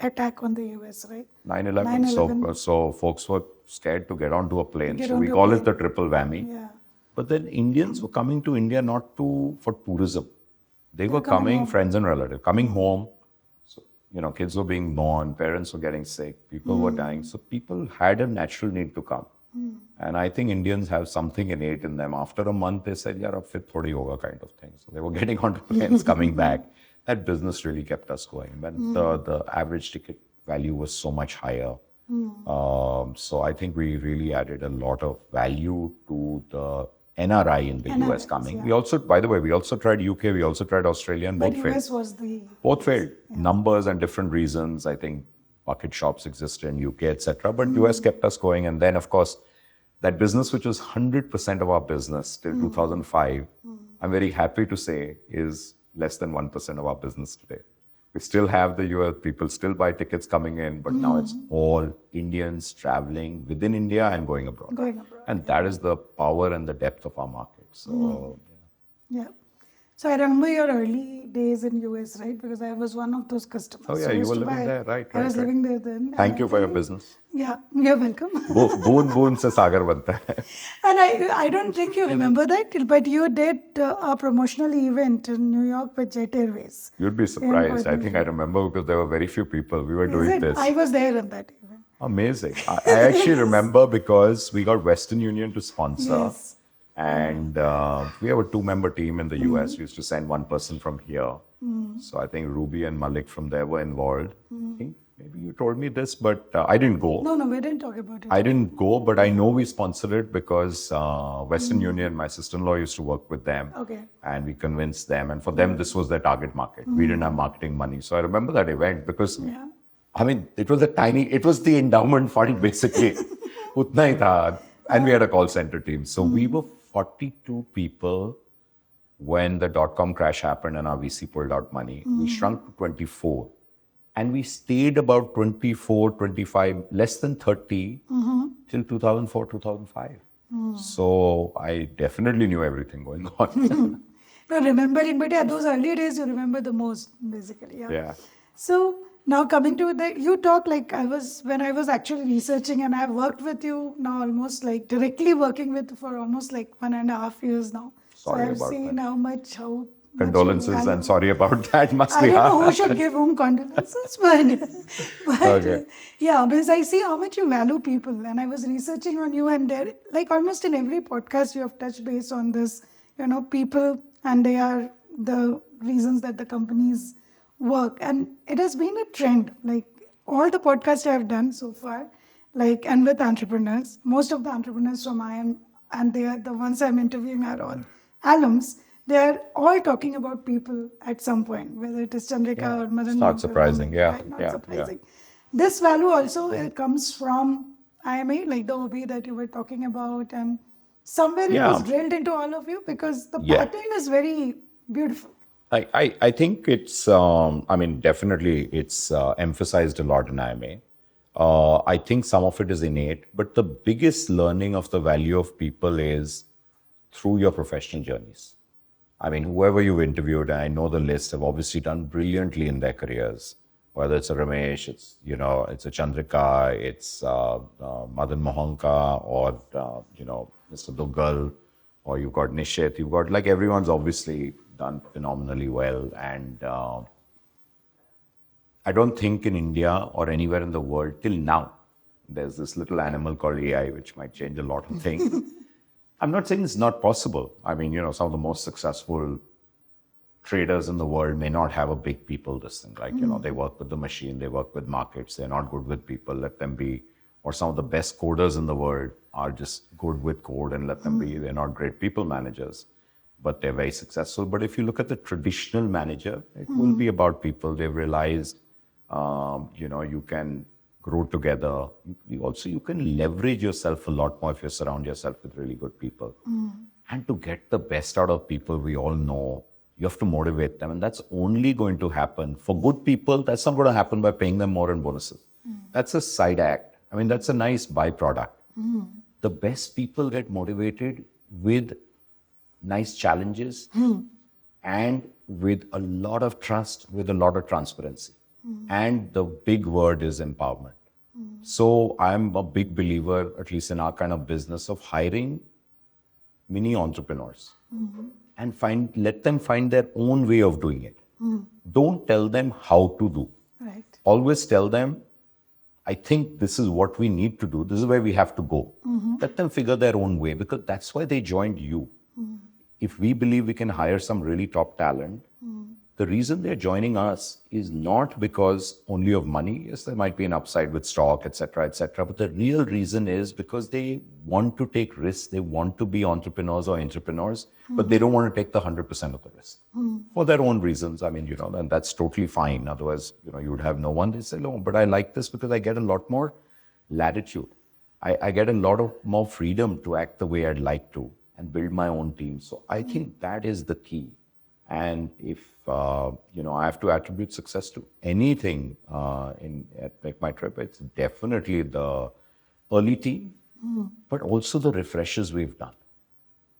S1: attack on the US, right?
S2: 9/11.
S1: 9/11.
S2: So folks were scared to get onto a plane.
S1: Get
S2: So we
S1: onto a
S2: call it
S1: plane.
S2: the triple whammy.
S1: Yeah.
S2: But then Indians were coming to India not for tourism. They were
S1: coming
S2: coming,
S1: home.
S2: friends and relatives, coming home. So, kids were being born, parents were getting sick, people were dying. So people had a natural need to come. And I think Indians have something innate in them. After a month, they said, yeah, ab fir thodi hoga kind of thing. So they were getting onto planes, coming back. That business really kept us going. But the average ticket value was so much higher. So I think we really added a lot of value to the NRI in the US coming.
S1: yeah.
S2: We also, by the way, we also tried UK, we also tried Australia, and
S1: But
S2: both failed.
S1: US was the...
S2: Both failed. Numbers and different reasons. I think bucket shops existed in UK, etc. But US kept us going. And then, of course, that business, which was 100% of our business till 2005, I'm very happy to say is less than 1% of our business today. We still have the US, people still buy tickets coming in, but now it's all Indians traveling within India and going abroad. And that is the power and the depth of our market. So,
S1: Yeah. So I remember your early days in US, right? Because I was one of those customers.
S2: Oh, yeah,
S1: who
S2: you
S1: used
S2: were
S1: to
S2: living
S1: buy.
S2: there, right,
S1: I was
S2: right.
S1: living there then.
S2: Thank
S1: and
S2: you
S1: I
S2: for your
S1: think-
S2: business.
S1: Yeah, you're welcome.
S2: Boon se sagar banta hai.
S1: And I don't think you remember that, but you did a promotional event in New York with Jet Airways.
S2: You'd be surprised. I think I remember because there were very few people. We were
S1: Is
S2: doing
S1: it?
S2: this.
S1: I was there in that event.
S2: Amazing. I actually remember because we got Western Union to sponsor.
S1: Yes.
S2: And we have a 2-member team in the US. We used to send one person from here. So I think Ruby and Malik from there were involved. I think maybe you told me this, but I didn't go.
S1: No, we didn't talk about it.
S2: I didn't go, but I know we sponsored it because Western Union, my sister-in-law used to work with them.
S1: Okay.
S2: And we convinced them. And for them, this was their target market. We didn't have marketing money. So I remember that event because, I mean, it was the endowment fund basically. Utna hi tha. And we had a call center team. So we were 42 people when the .com crash happened and our VC pulled out money. We shrunk to 24. And we stayed about 24, 25, less than 30 till 2004, 2005. So I definitely knew everything going on.
S1: No, remembering, but yeah, those early days you remember the most, basically. Yeah.
S2: Yeah.
S1: So now coming to you talk like when I was actually researching, and I've worked with you now almost like directly working with for almost like 1.5 years now.
S2: Sorry
S1: so I've
S2: about
S1: seen
S2: that.
S1: how much you
S2: Condolences
S1: value.
S2: and sorry about that. Must
S1: I
S2: be
S1: don't know
S2: hard.
S1: who should give whom condolences, but
S2: Okay.
S1: yeah, because I see how much you value people, and I was researching on you, and there, like almost in every podcast, you have touched base on this. People, and they are the reasons that the companies work, and it has been a trend. Like all the podcasts I have done so far, like and with entrepreneurs, most of the entrepreneurs from IIM, and they are the ones I'm interviewing are all alums. They are all talking about people at some point, whether it is Chandrika
S2: Yeah.
S1: or Madan
S2: It's not
S1: Mohan
S2: surprising.
S1: Right?
S2: Yeah.
S1: Not
S2: Yeah.
S1: surprising. This value also comes from IIMA, like the OB that you were talking about, and somewhere it was
S2: Yeah.
S1: drilled into all of you because the
S2: Yeah.
S1: pattern is very beautiful.
S2: I think it's, definitely it's emphasized a lot in IMA. I think some of it is innate, but the biggest learning of the value of people is through your professional journeys. I mean, whoever you've interviewed, and I know the list, have obviously done brilliantly in their careers. Whether it's a Ramesh, it's a Chandrika, it's Madan Mohanka, or Mr. Dugal, or you've got Nishit. You've got like everyone's obviously done phenomenally well, and I don't think in India or anywhere in the world till now there's this little animal called AI which might change a lot of things. I'm not saying it's not possible. I mean, some of the most successful traders in the world may not have a big people this thing. Like, they work with the machine, they work with markets, they're not good with people, let them be. Or some of the best coders in the world are just good with code and let them be. They're not great people managers, but they're very successful. But if you look at the traditional manager, it will be about people. They've realized, you can grow together. You can leverage yourself a lot more if you surround yourself with really good people. And to get the best out of people, we all know you have to motivate them. And that's only going to happen for good people. That's not going to happen by paying them more in bonuses. That's a side act. I mean, that's a nice byproduct. The best people get motivated with nice challenges and with a lot of trust, with a lot of transparency. And the big word is empowerment. So I'm a big believer, at least in our kind of business, of hiring mini entrepreneurs and let them find their own way of doing it. Don't tell them how to do.
S1: Right.
S2: Always tell them, I think this is what we need to do. This is where we have to go. Let them figure their own way, because that's why they joined you. If we believe we can hire some really top talent, the reason they're joining us is not because only of money. Yes, there might be an upside with stock, etc., etc. But the real reason is because they want to take risks. They want to be entrepreneurs or entrepreneurs, but they don't want to take the 100% of the risk for their own reasons. I mean, and that's totally fine. Otherwise, you would have no one. They say, no, but I like this because I get a lot more latitude. I get a lot of more freedom to act the way I'd like to and build my own team. So I think that is the key. And if I have to attribute success to anything at MakeMyTrip, it's definitely the early team, but also the refreshes we've done.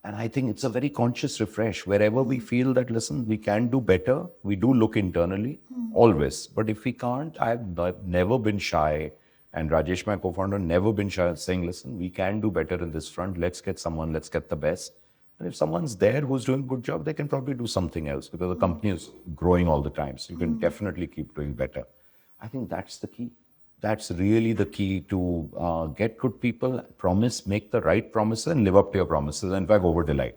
S2: And I think it's a very conscious refresh. Wherever we feel that, listen, we can do better, we do look internally, always. But if we can't, I've never been shy, and Rajesh, my co-founder, never been shy of saying, listen, we can do better in this front. Let's get the best. And if someone's there who's doing a good job, they can probably do something else, because the company is growing all the time. So you can definitely keep doing better. I think that's the key. That's really the key to get good people, make the right promises and live up to your promises. In fact, over-delight.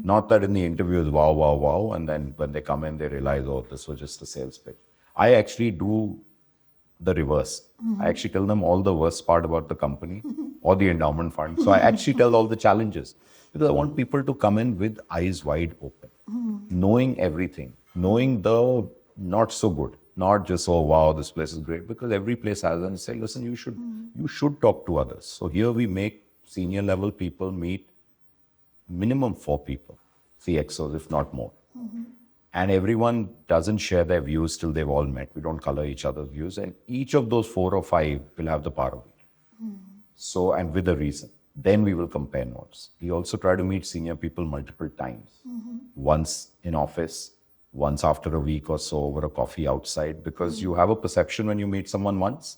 S2: Not that in the interview is wow, wow, wow. And then when they come in, they realize, oh, this was just a sales pitch. I actually do the reverse. I actually tell them all the worst part about the company or the endowment fund. So I actually tell all the challenges. Because I want people to come in with eyes wide open, knowing everything, knowing the not so good, not just, oh, wow, this place is great, because every place has, and say, listen, you should talk to others. So here we make senior level people meet minimum 4 people, CXOs, if not more. And everyone doesn't share their views till they've all met. We don't color each other's views. And each of those 4 or 5 will have the power of it. So, and with a reason. Then we will compare notes. We also try to meet senior people multiple times. Once in office, once after a week or so over a coffee outside, because you have a perception when you meet someone once,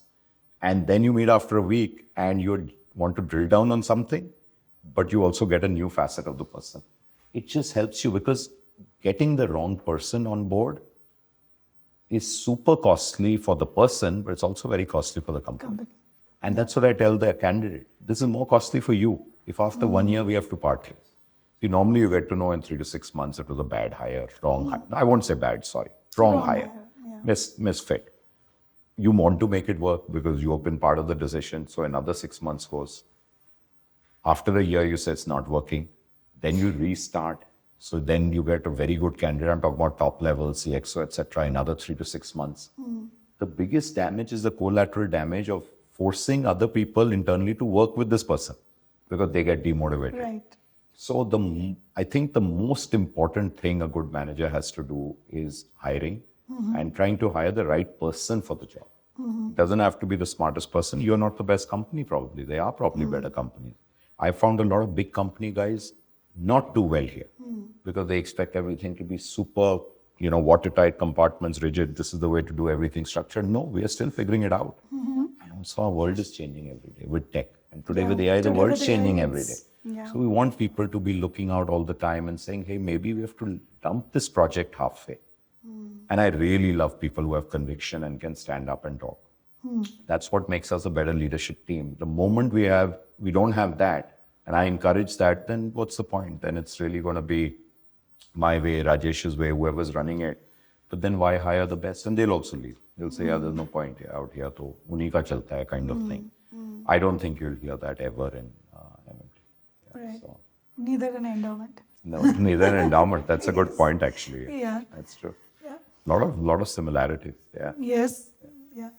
S2: and then you meet after a week and you want to drill down on something, but you also get a new facet of the person. It just helps you, because getting the wrong person on board is super costly for the person, but it's also very costly for the company. And that's what I tell the candidate. This is more costly for you if after 1 year we have to part ways. See, normally you get to know in 3 to 6 months it was a bad hire, wrong hire. I won't say bad, sorry. Wrong hire. Misfit. You want to make it work because you have been part of the decision. So another 6 months goes. After a year, you say it's not working. Then you restart. So then you get a very good candidate. I'm talking about top level, CXO, etc. Another 3 to 6 months. The biggest damage is the collateral damage of forcing other people internally to work with this person because they get demotivated.
S1: Right.
S2: So I think the most important thing a good manager has to do is hiring and trying to hire the right person for the job. It doesn't have to be the smartest person. You're not the best company probably. They are probably better companies. I found a lot of big company guys not do well here because they expect everything to be super, watertight compartments, rigid. This is the way to do everything structured. No, we are still figuring it out. And also our world is changing every day with tech. And today with AI, the world's changing every day.
S1: Yeah.
S2: So we want people to be looking out all the time and saying, hey, maybe we have to dump this project halfway. And I really love people who have conviction and can stand up and talk. That's what makes us a better leadership team. The moment we don't have that, and I encourage that, then what's the point? Then it's really going to be my way, Rajesh's way, whoever's running it. But then why hire the best? And they'll also leave. They'll say, there's no point out here, to unhi ka chalta hai kind of thing. I don't think you'll hear that ever in MMT.
S1: Right. Neither an endowment.
S2: No, neither an endowment. That's a good point, actually.
S1: Yeah.
S2: That's true.
S1: Yeah.
S2: Lot of similarities. Yeah.
S1: Yes. Yeah.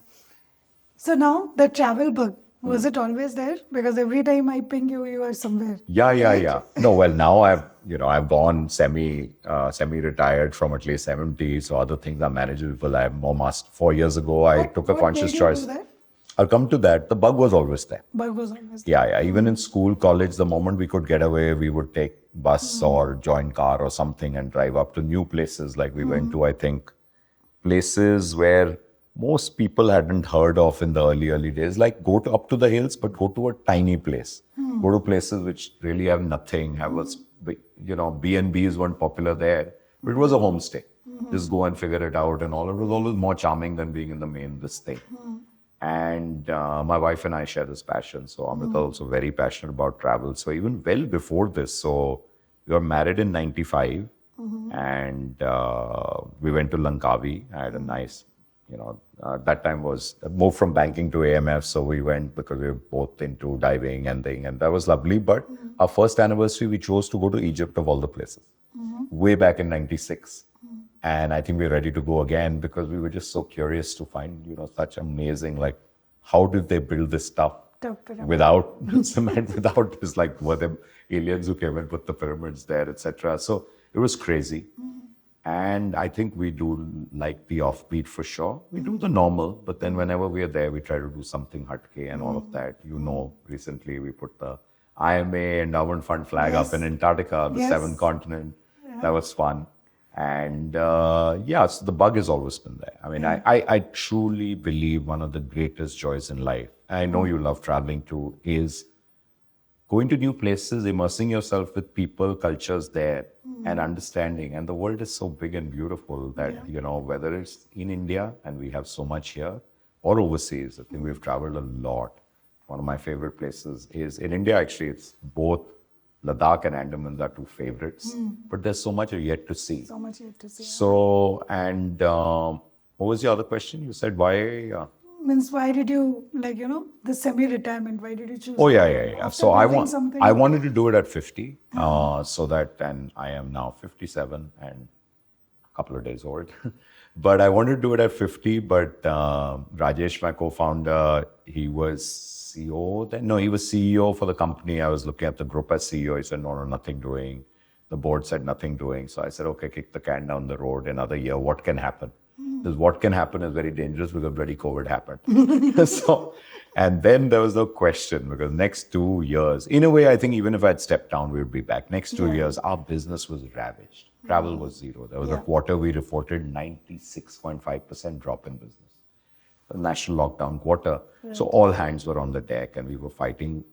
S1: So now the travel bug, was it always there? Because every time I ping you, you are somewhere.
S2: Yeah. No, well, now I've gone semi-retired from at least 70, so other things are manageable. I'm more master. 4 years ago, I took a conscious choice.
S1: Do that?
S2: I'll come to that. The bug was always there.
S1: Bug was always there.
S2: Yeah. Even in school, college, the moment we could get away, we would take bus or join car or something and drive up to new places. Like we went to, I think, places where most people hadn't heard of in the early days. Like go up to the hills, but go to a tiny place. Go to places which really have nothing. B&Bs weren't popular there, but it was a homestay. Just go and figure it out and all. It was always more charming than being in the this thing. And my wife and I share this passion. So Amrita also very passionate about travel. So even well before this, so we were married in 95 and we went to Langkawi. I had a nice, that time was moved from banking to AMF. So we went because we were both into diving and that was lovely. But our first anniversary, we chose to go to Egypt of all the places, way back in 96. And I think we're ready to go again because we were just so curious to find, such amazing, like, how did they build this stuff without cement, without this, like, were there aliens who came and put the pyramids there, etc. So it was crazy. And I think we do like the offbeat for sure. We do the normal, but then whenever we are there, we try to do something hatke and all of that. Recently we put the IIMA Endowment Fund flag up in Antarctica, the seventh continent. That was fun. And so the bug has always been there. I mean, I truly believe one of the greatest joys in life, I know you love traveling too, is going to new places, immersing yourself with people, cultures there, and understanding. And the world is so big and beautiful that, whether it's in India, and we have so much here, or overseas, I think we've traveled a lot. One of my favorite places is in India, actually, it's both Ladakh and Andaman are two favorites, but there's so much yet to see.
S1: So much yet to see.
S2: So, and what was your other question? You said why?
S1: Means why did you, the semi-retirement, why did you choose?
S2: Oh, yeah. So I wanted to do it at 50, so that, and I am now 57 and a couple of days old. But I wanted to do it at 50, but Rajesh, my co-founder, he was CEO then? No, he was CEO for the company. I was looking at the group as CEO. He said, no, nothing doing. The board said nothing doing. So I said, okay, kick the can down the road another year. What can happen? Because what can happen is very dangerous because bloody COVID happened. So, and then there was no question because next 2 years, in a way, I think even if I'd stepped down, we would be back. Next 2 years, our business was ravaged. Travel was zero. There was a quarter we reported 96.5% drop in business. A national lockdown quarter. So all hands were on the deck and we were fighting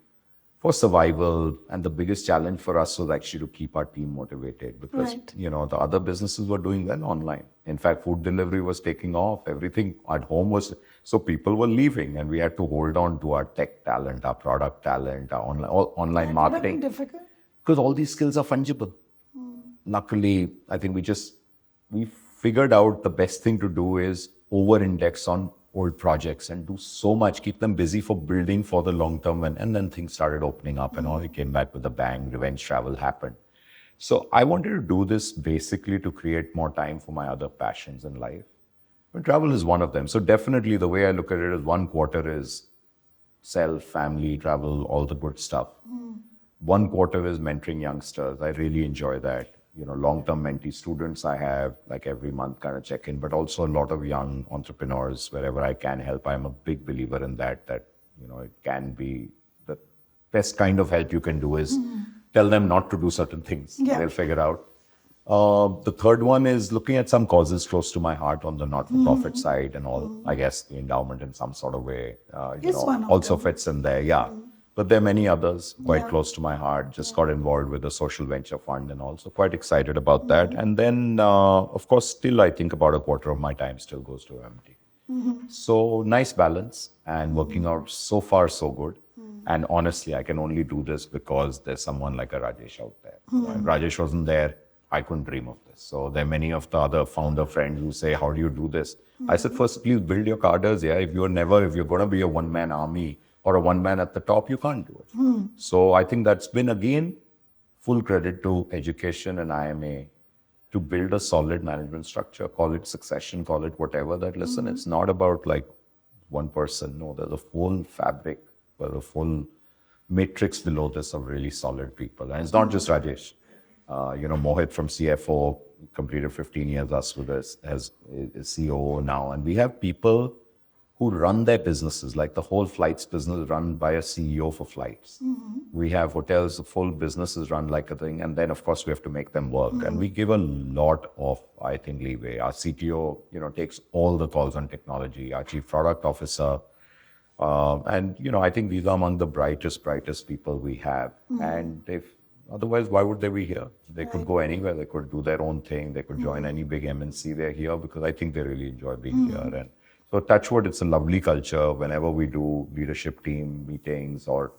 S2: for survival. And the biggest challenge for us was actually to keep our team motivated because, the other businesses were doing well online. In fact, food delivery was taking off. Everything at home was, so people were leaving and we had to hold on to our tech talent, our product talent, our online marketing.
S1: Would that be difficult?
S2: Because all these skills are fungible. Luckily, I think we figured out the best thing to do is over-index on old projects and do so much, keep them busy for building for the long term. And then things started opening up and all, it came back with a bang, revenge travel happened. So I wanted to do this basically to create more time for my other passions in life. But travel is one of them. So definitely the way I look at it is 1 quarter is self, family, travel, all the good stuff. 1 quarter is mentoring youngsters. I really enjoy that. Long-term mentee students I have, like every month kind of check in, but also a lot of young entrepreneurs, wherever I can help. I'm a big believer in that it can be the best kind of help you can do is tell them not to do certain things. They'll figure out. The third one is looking at some causes close to my heart on the not-for-profit side and all. I guess the endowment in some sort of way, also fits in there. But there are many others quite close to my heart. Just got involved with the social venture fund and also quite excited about that. And then, of course, still I think about a quarter of my time still goes to MT. So nice balance and working out so far so good. And honestly, I can only do this because there's someone like a Rajesh out there. If Rajesh wasn't there, I couldn't dream of this. So there are many of the other founder friends who say, how do you do this? I said, first, please build your cadres. If you're going to be a one-man army, or a one man at the top, you can't do it. So I think that's been, again, full credit to education and IIMA to build a solid management structure, call it succession, call it whatever. That listen, it's not about like one person. No, there's a full fabric, there's a full matrix below this of really solid people. And it's not just Rajesh. Mohit from CFO completed 15 years us with us as COO now. And we have people who run their businesses, like the whole flights business run by a CEO for flights. We have hotels, the full business is run like a thing. And then, of course, we have to make them work. And we give a lot of, I think, leeway. Our CTO, takes all the calls on technology. Our chief product officer. And, I think these are among the brightest people we have. And otherwise, why would they be here? They could go anywhere. They could do their own thing. They could join any big MNC. They're here because I think they really enjoy being here. And so touchwood, it's a lovely culture whenever we do leadership team meetings or,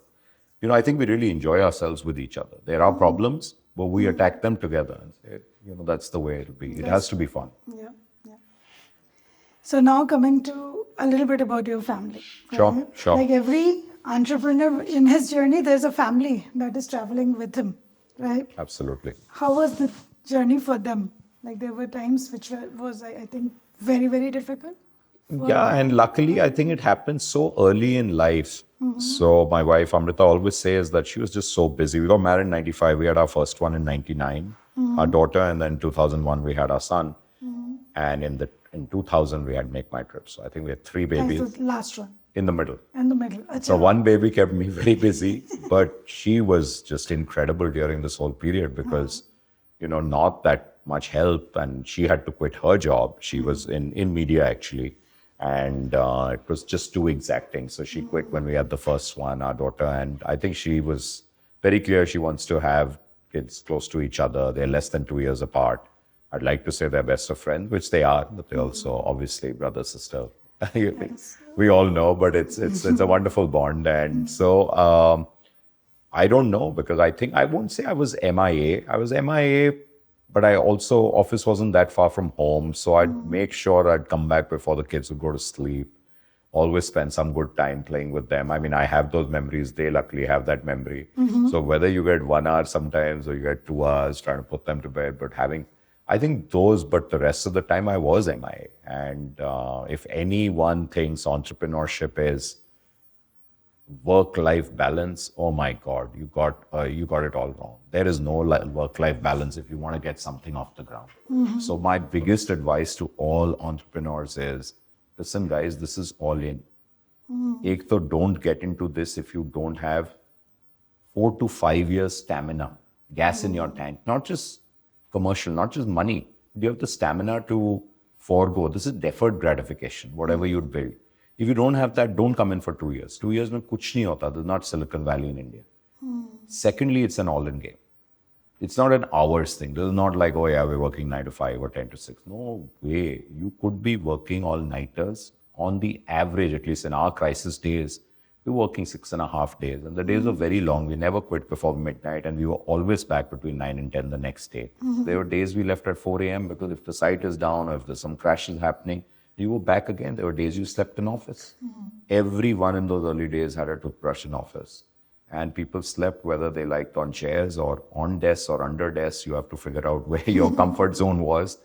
S2: I think we really enjoy ourselves with each other. There are problems, but we attack them together and say, that's the way it'll be. It has to be fun.
S1: Yeah. So now coming to a little bit about your family.
S2: Sure.
S1: Like every entrepreneur in his journey, there's a family that is traveling with him, right?
S2: Absolutely.
S1: How was the journey for them? Like there were times which was, I think, very, very difficult.
S2: Yeah, and luckily, I think it happened so early in life. So my wife, Amrita, always says that she was just so busy. We got married in 95. We had our first one in 99, our daughter. And then 2001, we had our son. And in 2000, we had MakeMyTrip. So I think we had 3 babies.
S1: That's the last one.
S2: In the middle.
S1: Achha.
S2: So one baby kept me very busy. But she was just incredible during this whole period because, not that much help. And she had to quit her job. She was in media, actually. And it was just too exacting. So she quit when we had the first one, our daughter. And I think she was very clear she wants to have kids close to each other. They're less than 2 years apart. I'd like to say they're best of friends, which they are, but they're also obviously brother, sister. We all know, but it's a wonderful bond. And so I don't know, because I won't say I was MIA. I was MIA, but office wasn't that far from home. So I'd make sure I'd come back before the kids would go to sleep. Always spend some good time playing with them. I mean, I have those memories. They luckily have that memory. So whether you get 1 hour sometimes or you get 2 hours trying to put them to bed, but I think but the rest of the time I was MIA. And if anyone thinks entrepreneurship is work-life balance, oh my God, you got it all wrong. There is no work-life balance if you want to get something off the ground. So my biggest advice to all entrepreneurs is, listen guys, this is all in. Ek to don't get into this if you don't have 4 to 5 years stamina, gas in your tank, not just commercial, not just money. You have the stamina to forego. This is deferred gratification, whatever you build. If you don't have that, don't come in for 2 years. 2 years mein kuch nahi hota. There's not Silicon Valley in India. Secondly, it's an all-in game. It's not an hours thing. This is not like, oh yeah, we're working 9 to 5 or 10 to 6. No way. You could be working all-nighters. On the average, at least in our crisis days, we're working 6.5 days. And the days were very long. We never quit before midnight. And we were always back between 9 and 10 the next day. There were days we left at 4 a.m. because if the site is down or if there's some crashes happening, you were back again. There were days you slept in office. Everyone in those early days had a toothbrush in office. And people slept whether they liked on chairs or on desks or under desks. You have to figure out where your comfort zone was.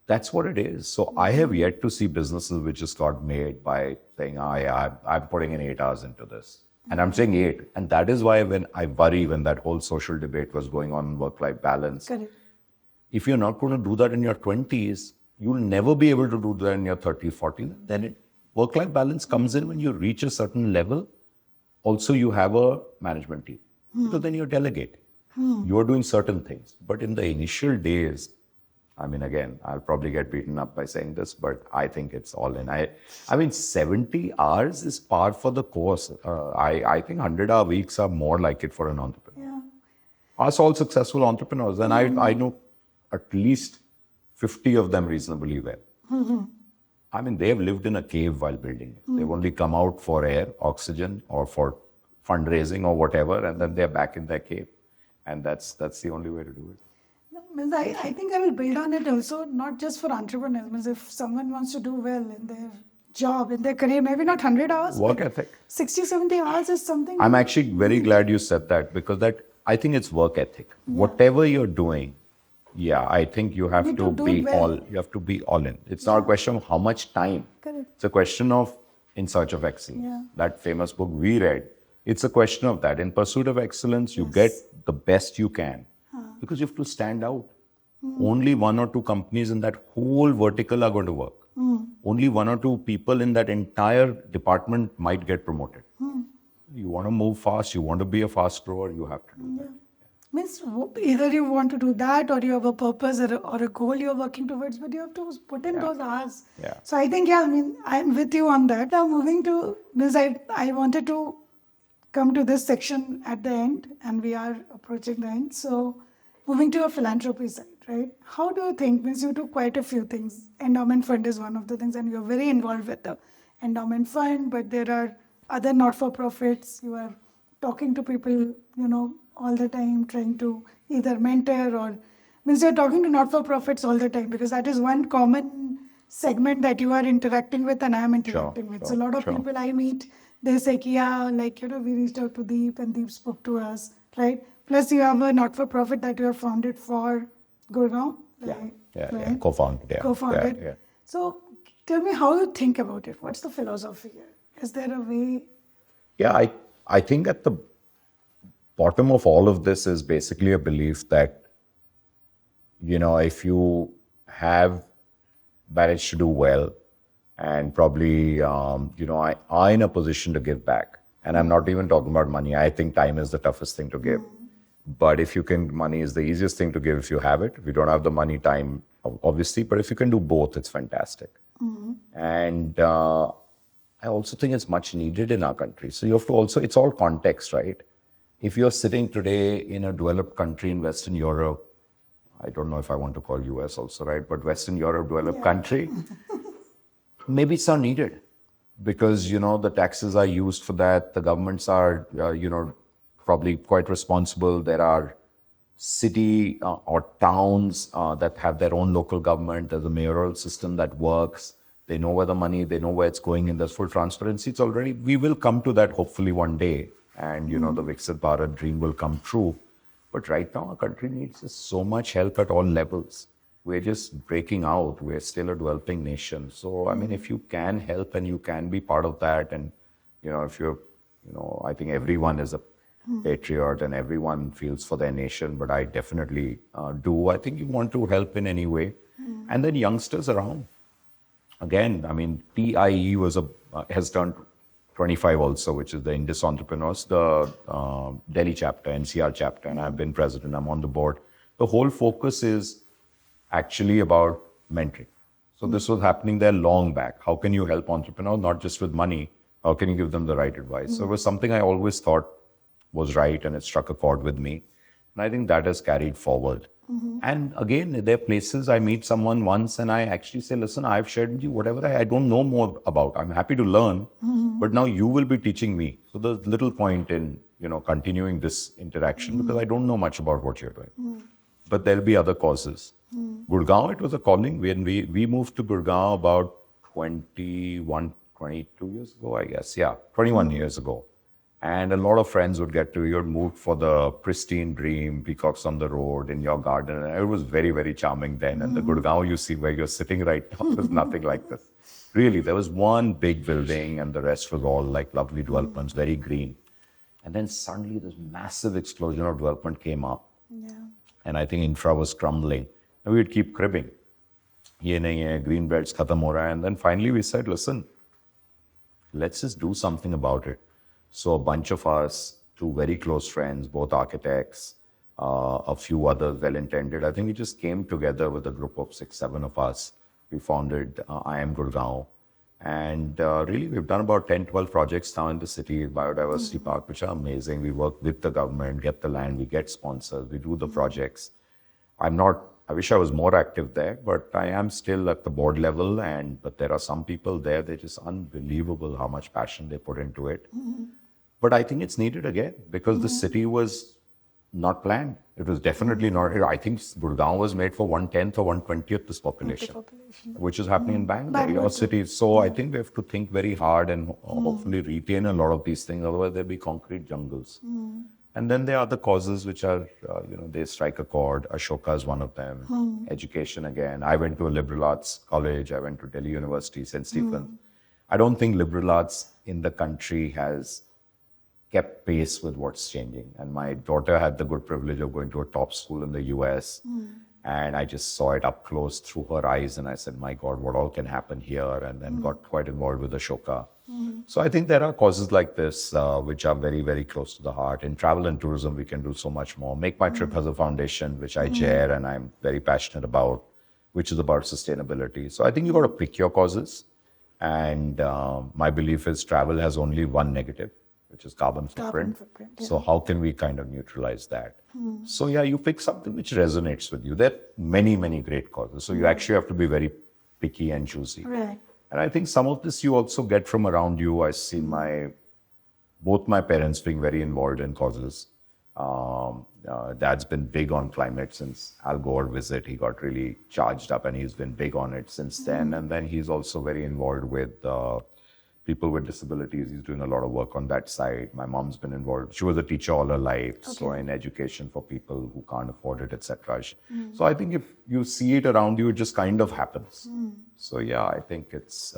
S2: That's what it is. So I have yet to see businesses which just got made by saying, I'm putting in 8 hours into this. And I'm saying 8. And that is why when I worry when that whole social debate was going on, work-life balance.
S1: Correct.
S2: If you're not going to do that in your 20s, you'll never be able to do that in your 30s, 40s. Then work-life balance comes in when you reach a certain level. Also, you have a management team. So then you're delegating. You're doing certain things. But in the initial days, I mean, again, I'll probably get beaten up by saying this, but I think it's all in. I mean, 70 hours is par for the course. I think 100-hour weeks are more like it for an entrepreneur.
S1: Yeah.
S2: Us all successful entrepreneurs, and I know at least 50 of them reasonably well. I mean, they have lived in a cave while building it. They've only come out for air, oxygen, or for fundraising or whatever, and then they're back in their cave. And that's the only way to do it.
S1: No, means I think I will build on it also, not just for entrepreneurs. Means if someone wants to do well in their job, in their career, maybe not 100 hours.
S2: Work ethic.
S1: 60, 70 hours is something.
S2: I'm actually very glad you said that, because I think it's work ethic. Whatever you're doing, I think you have to be all in. It's not a question of how much time.
S1: Correct.
S2: It's a question of In Search of Excellence.
S1: Yeah.
S2: That famous book we read. It's a question of that. In pursuit of excellence, you get the best you can because you have to stand out. Only 1 or 2 companies in that whole vertical are going to work. Only 1 or 2 people in that entire department might get promoted. You want to move fast, you want to be a fast grower, you have to do that.
S1: Means either you want to do that or you have a purpose or a goal you're working towards, but you have to put in those hours.
S2: Yeah.
S1: So I think, I mean, I'm with you on that. Now moving to, because I wanted to come to this section at the end, and we are approaching the end. So moving to a philanthropy side, right? How do you think, means you do quite a few things. Endowment fund is one of the things, and you're very involved with the endowment fund, but there are other not-for-profits. You are talking to people, all the time, trying to either mentor or, means you're talking to not-for-profits all the time, because that is one common segment that you are interacting with and I am interacting with. So a lot of people I meet, they say, we reached out to Deep and Deep spoke to us, right? Plus you have a not-for-profit that you have founded for Gurgaon. Right?
S2: Co-founded.
S1: Yeah. So tell me how you think about it. What's the philosophy here? Is there a way?
S2: Yeah, I think at the bottom of all of this is basically a belief that, if you have managed to do well and probably, are in a position to give back. And I'm not even talking about money. I think time is the toughest thing to give. But if you can, money is the easiest thing to give if you have it. If you don't have the money, time, obviously. But if you can do both, it's fantastic. And I also think it's much needed in our country. So you have to also, it's all context, right? If you're sitting today in a developed country in Western Europe, I don't know if I want to call US also, right? But Western Europe, developed country, maybe it's not needed because, the taxes are used for that. The governments are, probably quite responsible. There are city or towns that have their own local government. There's a mayoral system that works. They know where the money, they know where it's going, and there's full transparency. It's already, we will come to that hopefully one day. And, the Viksit Bharat dream will come true. But right now, our country needs just so much help at all levels. We're just breaking out. We're still a developing nation. So, I mean, if you can help and you can be part of that, and, if you're I think everyone is a patriot and everyone feels for their nation, but I definitely do. I think you want to help in any way. And then youngsters around. Again, I mean, TIE has turned 25 also, which is the Indus Entrepreneurs, the Delhi chapter, NCR chapter, and I've been president, I'm on the board. The whole focus is actually about mentoring. So this was happening there long back. How can you help entrepreneurs, not just with money? How can you give them the right advice? So it was something I always thought was right, and it struck a chord with me. And I think that has carried forward. And again, there are places I meet someone once and I actually say, listen, I've shared with you whatever I don't know more about. I'm happy to learn, but now you will be teaching me. So there's little point in, continuing this interaction because I don't know much about what you're doing. But there'll be other causes. Gurgaon, it was a calling. When we moved to Gurgaon about 22 years ago, I guess. Yeah, 21 years ago. And a lot of friends would get to, you're moved for the pristine dream, peacocks on the road, in your garden. And it was very, very charming then. And the Gurgaon you see where you're sitting right now was nothing like this. Really, there was one big building and the rest was all like lovely developments, very green. And then suddenly this massive explosion of development came up. Yeah. And I think infra was crumbling. And we would keep cribbing. Ye nahi hai, green belts khatam ho raha hai. And then finally we said, listen, let's just do something about it. So a bunch of us, two very close friends, both architects, a few others well-intended, I think we just came together with a group of 6, 7 of us. We founded IIM Gurgaon. And really, we've done about 10, 12 projects now in the city, biodiversity park, which are amazing. We work with the government, get the land, we get sponsors, we do the projects. I wish I was more active there, but I am still at the board level. But there are some people there, they're just unbelievable how much passion they put into it. But I think it's needed again because the city was not planned. It was definitely not. I think Gurgaon was made for 1/10 or 1/20 this population, which is happening in Bangalore, your city. So I think we have to think very hard and hopefully retain a lot of these things. Otherwise, there'll be concrete jungles. And then there are other causes which are, they strike a chord. Ashoka is one of them. Education again. I went to a liberal arts college. I went to Delhi University, St. Stephen's. I don't think liberal arts in the country has kept pace with what's changing. And my daughter had the good privilege of going to a top school in the US. And I just saw it up close through her eyes. And I said, my God, what all can happen here? And then got quite involved with Ashoka. So I think there are causes like this, which are very, very close to the heart. In travel and tourism, we can do so much more. MakeMyTrip has a foundation, which I chair and I'm very passionate about, which is about sustainability. So I think you've got to pick your causes. And my belief is travel has only one negative, which is carbon footprint. Yeah. So how can we kind of neutralize that? So yeah, you pick something which resonates with you. There are many, many great causes. So you actually have to be very picky and choosy.
S1: Right.
S2: And I think some of this you also get from around you. I see both my parents being very involved in causes. Dad's been big on climate since Al Gore visit. He got really charged up and he's been big on it since then. And then he's also very involved with people with disabilities. He's doing a lot of work on that side. My mom's been involved. She was a teacher all her life. Okay. So in education for people who can't afford it, etc. So I think if you see it around you, it just kind of happens. So yeah, I think it's,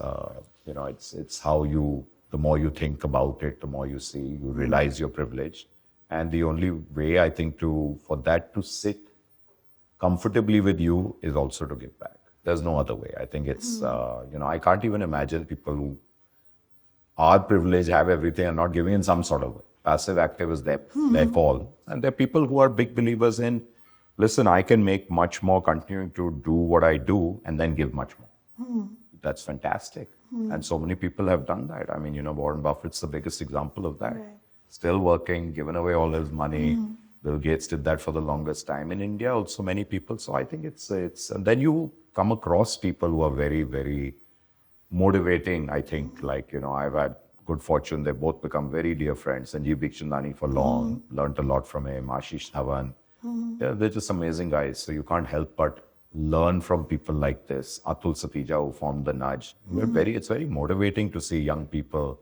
S2: it's how the more you think about it, the more you see, you realize you're privileged. And the only way I think for that to sit comfortably with you is also to give back. There's no other way. I think it's, I can't even imagine people who are privileged, have everything and not giving in some sort of way. Passive, active is their call. And there are people who are big believers in, listen, I can make much more continuing to do what I do and then give much more. That's fantastic. And so many people have done that. I mean, Warren Buffett's the biggest example of that. Right. Still working, giving away all his money. Bill Gates did that for the longest time. In India, also many people. So I think it's, and then you come across people who are very, very motivating, I think. Like, I've had good fortune. They've both become very dear friends. Sanjeev Bikhchandani for long, learned a lot from him. Ashish Dhawan. They're just amazing guys. So you can't help but learn from people like this. Atul Satija, who formed the Nudge. It's very motivating to see young people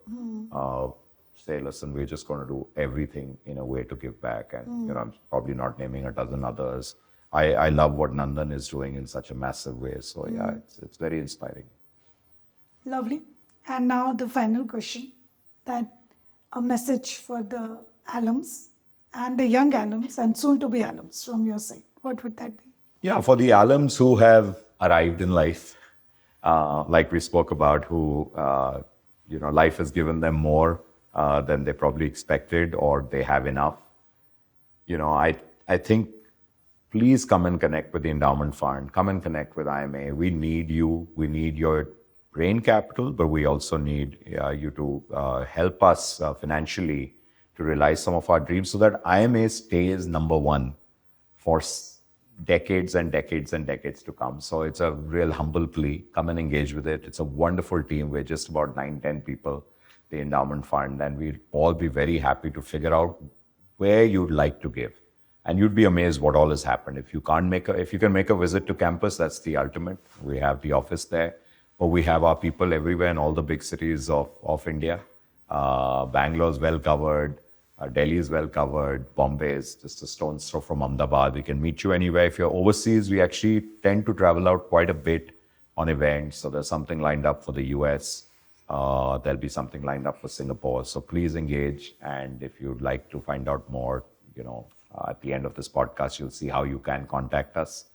S2: say, listen, we're just going to do everything in a way to give back. And, I'm probably not naming a dozen others. I love what Nandan is doing in such a massive way. So yeah, it's very inspiring.
S1: Lovely. And now the final question, that a message for the alums and the young alums and soon to be alums from your side, what would that be?
S2: Yeah, for the alums who have arrived in life, like we spoke about, who life has given them more than they probably expected, or they have enough. I think please come and connect with the endowment fund. Come and connect with IIMA. We need you. We need your brain capital, but we also need you to help us financially to realize some of our dreams so that IIMA stays number one for decades and decades and decades to come. So it's a real humble plea. Come and engage with it. It's a wonderful team. We're just about 9-10 people, the endowment fund, and we'd all be very happy to figure out where you'd like to give. And you'd be amazed what all has happened. If you can make a visit to campus, that's the ultimate. We have the office there, but we have our people everywhere in all the big cities of India. Bangalore's well covered. Delhi is well covered. Bombay is just a stone's throw from Ahmedabad. We can meet you anywhere. If you're overseas, we actually tend to travel out quite a bit on events. So there's something lined up for the US. There'll be something lined up for Singapore. So please engage. And if you'd like to find out more, at the end of this podcast, you'll see how you can contact us.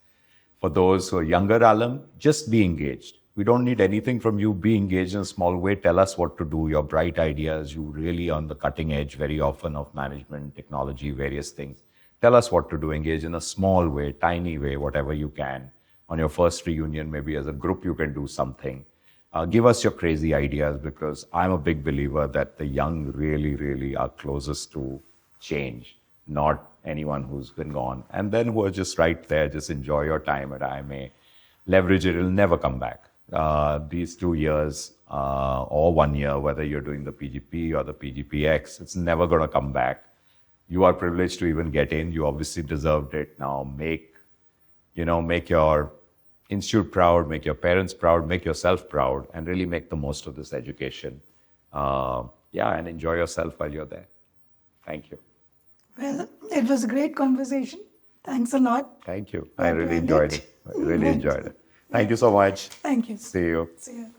S2: For those who are younger alum, just be engaged. We don't need anything from you. Be engaged in a small way. Tell us what to do, your bright ideas. You really on the cutting edge very often of management, technology, various things. Tell us what to do. Engage in a small way, tiny way, whatever you can. On your first reunion, maybe as a group, you can do something. Give us your crazy ideas, because I'm a big believer that the young really, really are closest to change, not anyone who's been gone. And then who are just right there, just enjoy your time at IIMA. Leverage it, it'll never come back. These 2 years or 1 year, whether you're doing the PGP or the PGPX, it's never going to come back. You are privileged to even get in. You obviously deserved it. Now make your institute proud, make your parents proud, make yourself proud, and really make the most of this education. And enjoy yourself while you're there. Thank you.
S1: Well, it was a great conversation. Thanks a lot.
S2: Thank you. I really enjoyed it. Thank you so much.
S1: Thank you.
S2: See you.
S1: See you.